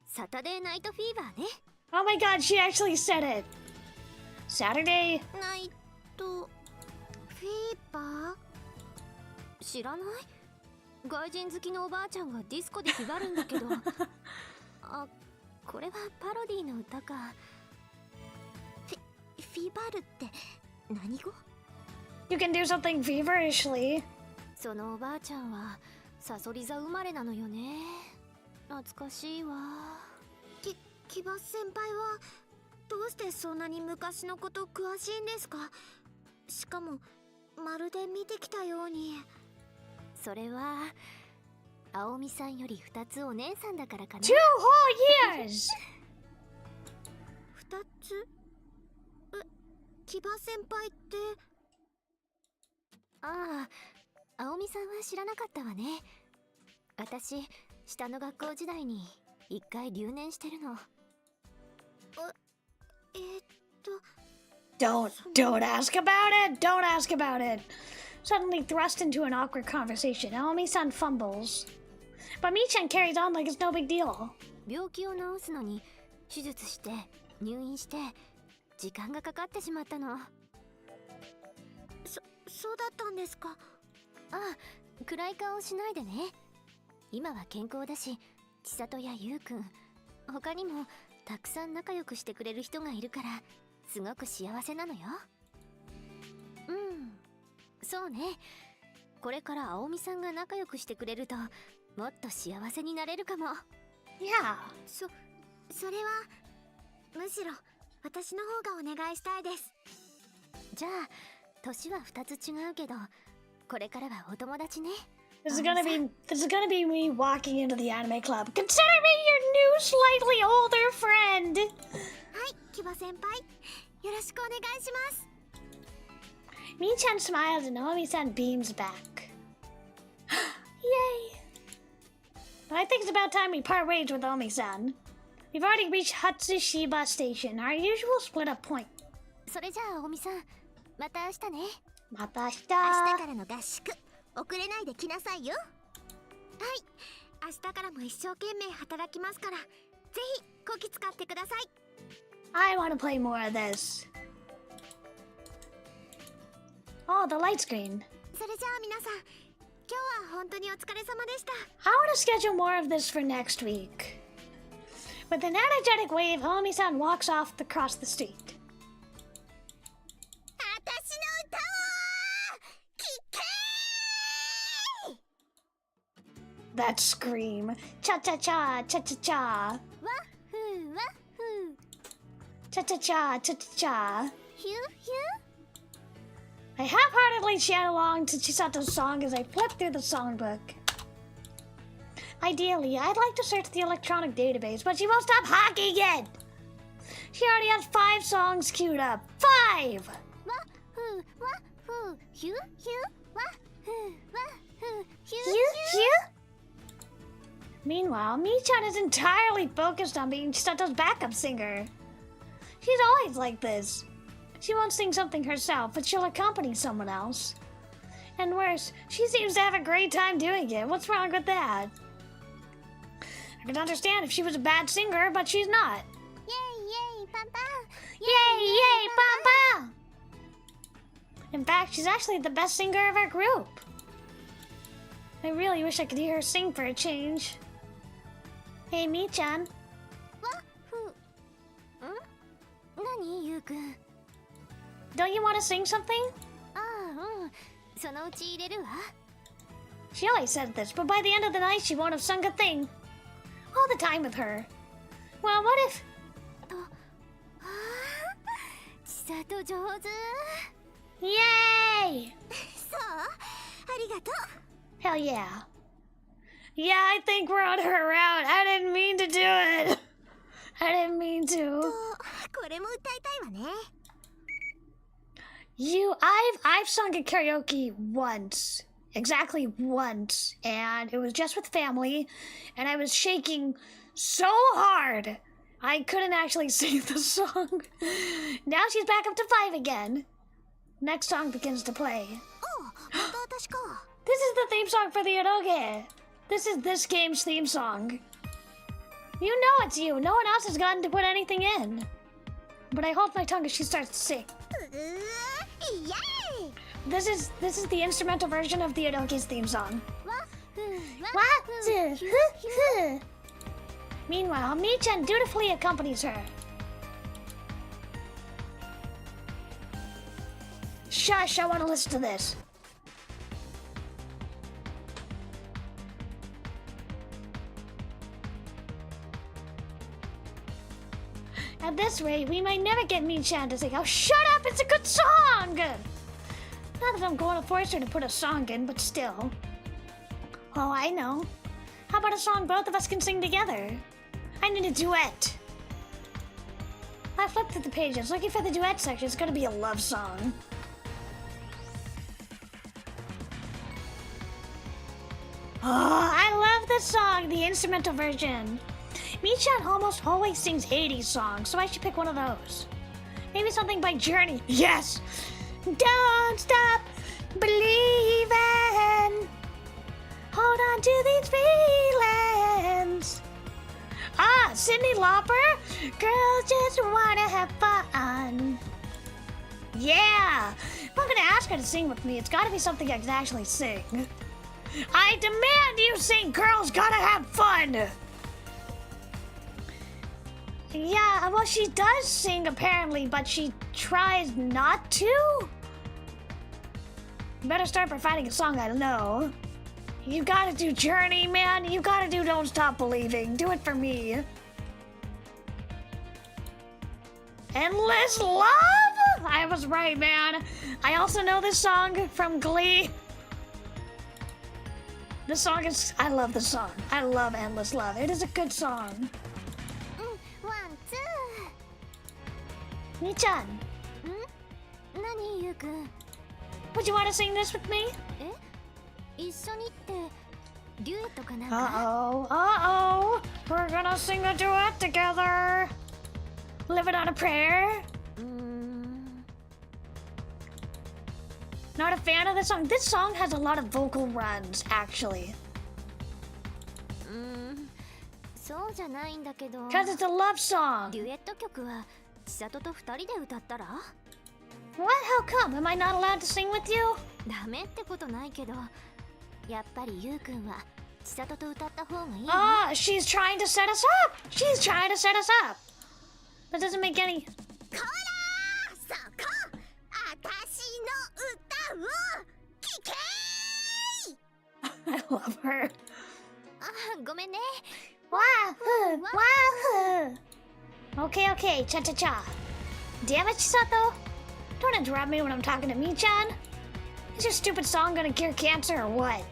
サタデーナイトフィーバーね。Oh my god, she actually said it. Saturday? ナイトフィーバー？知らない？外人好きのおばあちゃんがディスコでひばるんだけど。これはパロディの歌か。フィバルって何語？ You can do something feverishly. そのおばあちゃんはサソリ座生まれなのよね。懐かしいわ。キバ先輩はどうしてそんなに昔のこと詳しいんですか？しかもまるで見てきたように。それは青美さんより2つお姉さんだからかな。 2 whole years! 2つ？キバ先輩って？青美さんは知らなかったわね。私下の学校時代に1回留年してるの。Don't ask about it. Don't ask about it. Suddenly thrust into an awkward conversation, Naomi-san fumbles. But Michan carries on like it's no big deal. 病気を治すのに手術して入院して時間がかかってしまったの。そうだったんですか。暗い顔しないでね。今は健康だし、千里やゆうくん、他にもたくさん仲良くしてくれる人がいるからすごく幸せなのよ。そうね。これから青みさんが仲良くしてくれるともっと幸せになれるかも。Yeah. それはむしろ私の方がお願いしたいです。じゃあ年は2つ違うけどこれからはお友達ね。This is gonna be me walking into the anime club. Consider me your new, slightly older friend. はい、キバ先輩、よろしくお願いします。Mi-chan smiles and Naomi-san beams back. Yay! But I think it's about time we part ways with Naomi-san. We've already reached Hatsushiba Station, our usual split-up point. それじゃあ青みさん、また明日ね。また明日。明日からの合宿、遅れないで来なさいよ。はい、明日からも一生懸命働きますから、ぜひこき使ってください。I want to play more of this. Oh, the light screen. それじゃあ皆さん、今日は本当にお疲れ様でした。I want to schedule more of this for next week. With an energetic wave, Naomi-san walks off across the street. 私の歌を聴けー! That scream. Cha-cha-cha, cha-cha-cha. わふわふ。Cha-cha-cha, cha-cha-cha. ヒューヒュー。I half-heartedly chat along to Chisato's song as I flip through the songbook. Ideally, I'd like to search the electronic database, but she won't stop honking it! She already has 5 songs queued up. 5! わふわふ。ヒューヒュー。わふわふ。ヒューヒュー。Meanwhile, Mi-chan is entirely focused on being Chisato's backup singer. She's always like this. She won't sing something herself, but she'll accompany someone else. And worse, she seems to have a great time doing it. What's wrong with that? I could understand if she was a bad singer, but she's not. Yay, yay, papa! Yay, yay, papa! In fact, she's actually the best singer of our group. I really wish I could hear her sing for a change. Hey, Mi-chan. わふ。何、ゆうくん。Don't you want to sing something? ああ、そのうち入れるわ。She always said this, but by the end of the night she won't have sung a thing. All the time with her. Well, what if... 千里上手。Yay! そう、ありがとう。Hell yeah. Yeah, I think we're on her route. I didn't mean to do it. I didn't mean to. これも歌いたいわね。I've sung at karaoke once. Exactly once. And it was just with family. And I was shaking so hard. I couldn't actually sing the song. Now she's back up to 5 again. Next song begins to play. また私か。This is the theme song for the eroge. This is this game's theme song. You know it's you. No one else has gotten to put anything in. But I hold my tongue as she starts to sing. Yay! This is the instrumental version of the eroge's theme song. Meanwhile, Mi-chan dutifully accompanies her. Shush, I want to listen to this. At this rate, we might never get Mi-chan to sing. Oh, shut up! It's a good song! Not that I'm going to force her to put a song in, but still. Oh, I know. How about a song both of us can sing together? I need a duet. I flipped through the pages, looking for the duet section. It's gonna be a love song. Oh, I love this song, the instrumental version. Mi-chan almost always sings 80s songs, so I should pick one of those. Maybe something by Journey. Yes! Don't stop believing. Hold on to these feelings. Ah, Cyndi Lauper? Girls just wanna have fun. Yeah! If I'm gonna ask her to sing with me, it's gotta be something I can actually sing. I demand you sing Girls Gotta Have Fun! Yeah, well, she does sing apparently, but she tries not to. You better start by finding a song I know. You gotta do Journey, man. You gotta do Don't Stop Believing. Do it for me. Endless Love? I was right, man. I also know this song from Glee. This song is... I love the song. I love Endless Love. It is a good song. ワンツみーちゃん。ー。何ゆうくん。 Would you want to sing this with me? 一緒にってデュエットかなんか。Uh-oh. We're gonna sing a duet together. Living on a prayer. Not a fan of this song. This song has a lot of vocal runs, actually. そうじゃないんだけど。Because it's a love song. デュエット曲は千里と二人で歌ったら？ What? How come? Am I not allowed to sing with you? ダメってことないけど、やっぱりゆうくんは千里と歌った方がいい。Ah, she's trying to set us up. She's trying to set us up. That doesn't make any. こらー、そこ、あたしの歌を聞けー。 I love her. ごめんね。 Wahoo! Wahoo! Okay, okay, cha-cha-cha. Damn it, Chisato. Don't interrupt me when I'm talking to Mi-chan. Is your stupid song gonna cure cancer or what?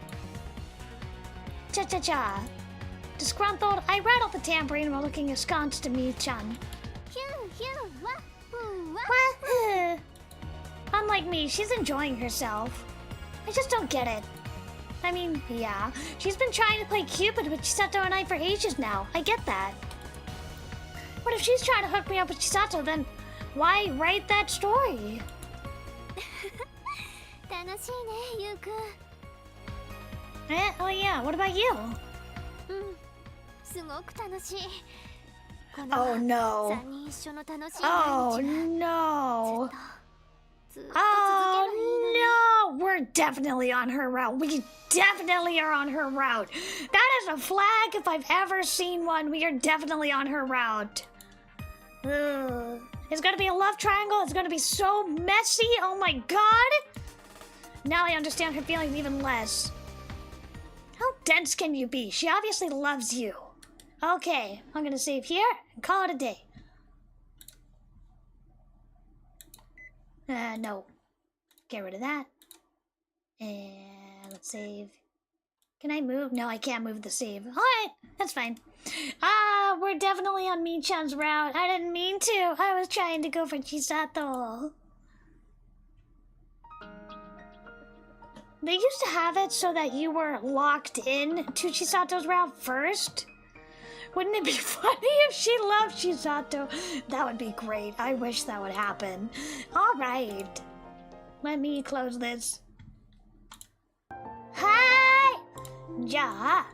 Cha-cha-cha. Disgruntled, I rattled the tambourine while looking askance to Mi-chan. ヒューヒュー、ワッフーワッ。 Wahoo! Unlike me, she's enjoying herself. I just don't get it. I mean, yeah, she's been trying to play Cupid with Chisato and I for ages now. I get that. But if she's trying to hook me up with Chisato, then why write that story? 楽しいね、ゆうくん。 Oh yeah, what about you? すごく楽しい。 Oh no. 3人一緒の楽しい Oh 毎日が no. ずっと続け Oh るいいのに。 no. We're definitely on her route. We definitely are on her route. That is a flag if I've ever seen one. We are definitely on her route. Ugh. It's gonna be a love triangle. It's gonna be so messy. Oh my god. Now I understand her feelings even less. How dense can you be? She obviously loves you. Okay, I'm gonna save here and call it a day. No. Get rid of that. And let's save. Can I move? No, I can't move the save. Alright, that's fine. We're definitely on Mi-chan's route. I didn't mean to. I was trying to go for Chisato. They used to have it so that you were locked in to Chisato's route first. Wouldn't it be funny if she loved Chisato? That would be great. I wish that would happen. Alright. Let me close this. Hi! じゃあ、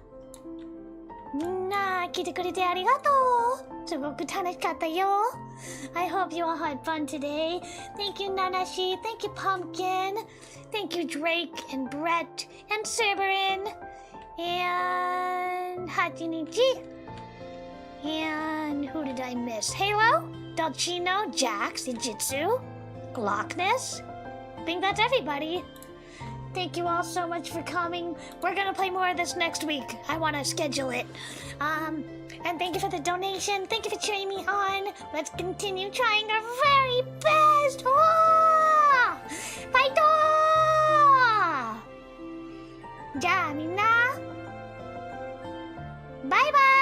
みんな来てくれてありがとう。すごく楽しかったよ。I hope you all had fun today. Thank you, Nanashi. Thank you, Pumpkin. Thank you, Drake and Brett and Cerberin and Hachinichi. And who did I miss? Halo, Dolcino, Jax, Ijitsu, Glockness. I think that's everybody. Thank you all so much for coming. We're gonna play more of this next week. I want to schedule it. And thank you for the donation. Thank you for cheering me on. Let's continue trying our very best. Oh! Fight! じゃあみんな、バイバイ。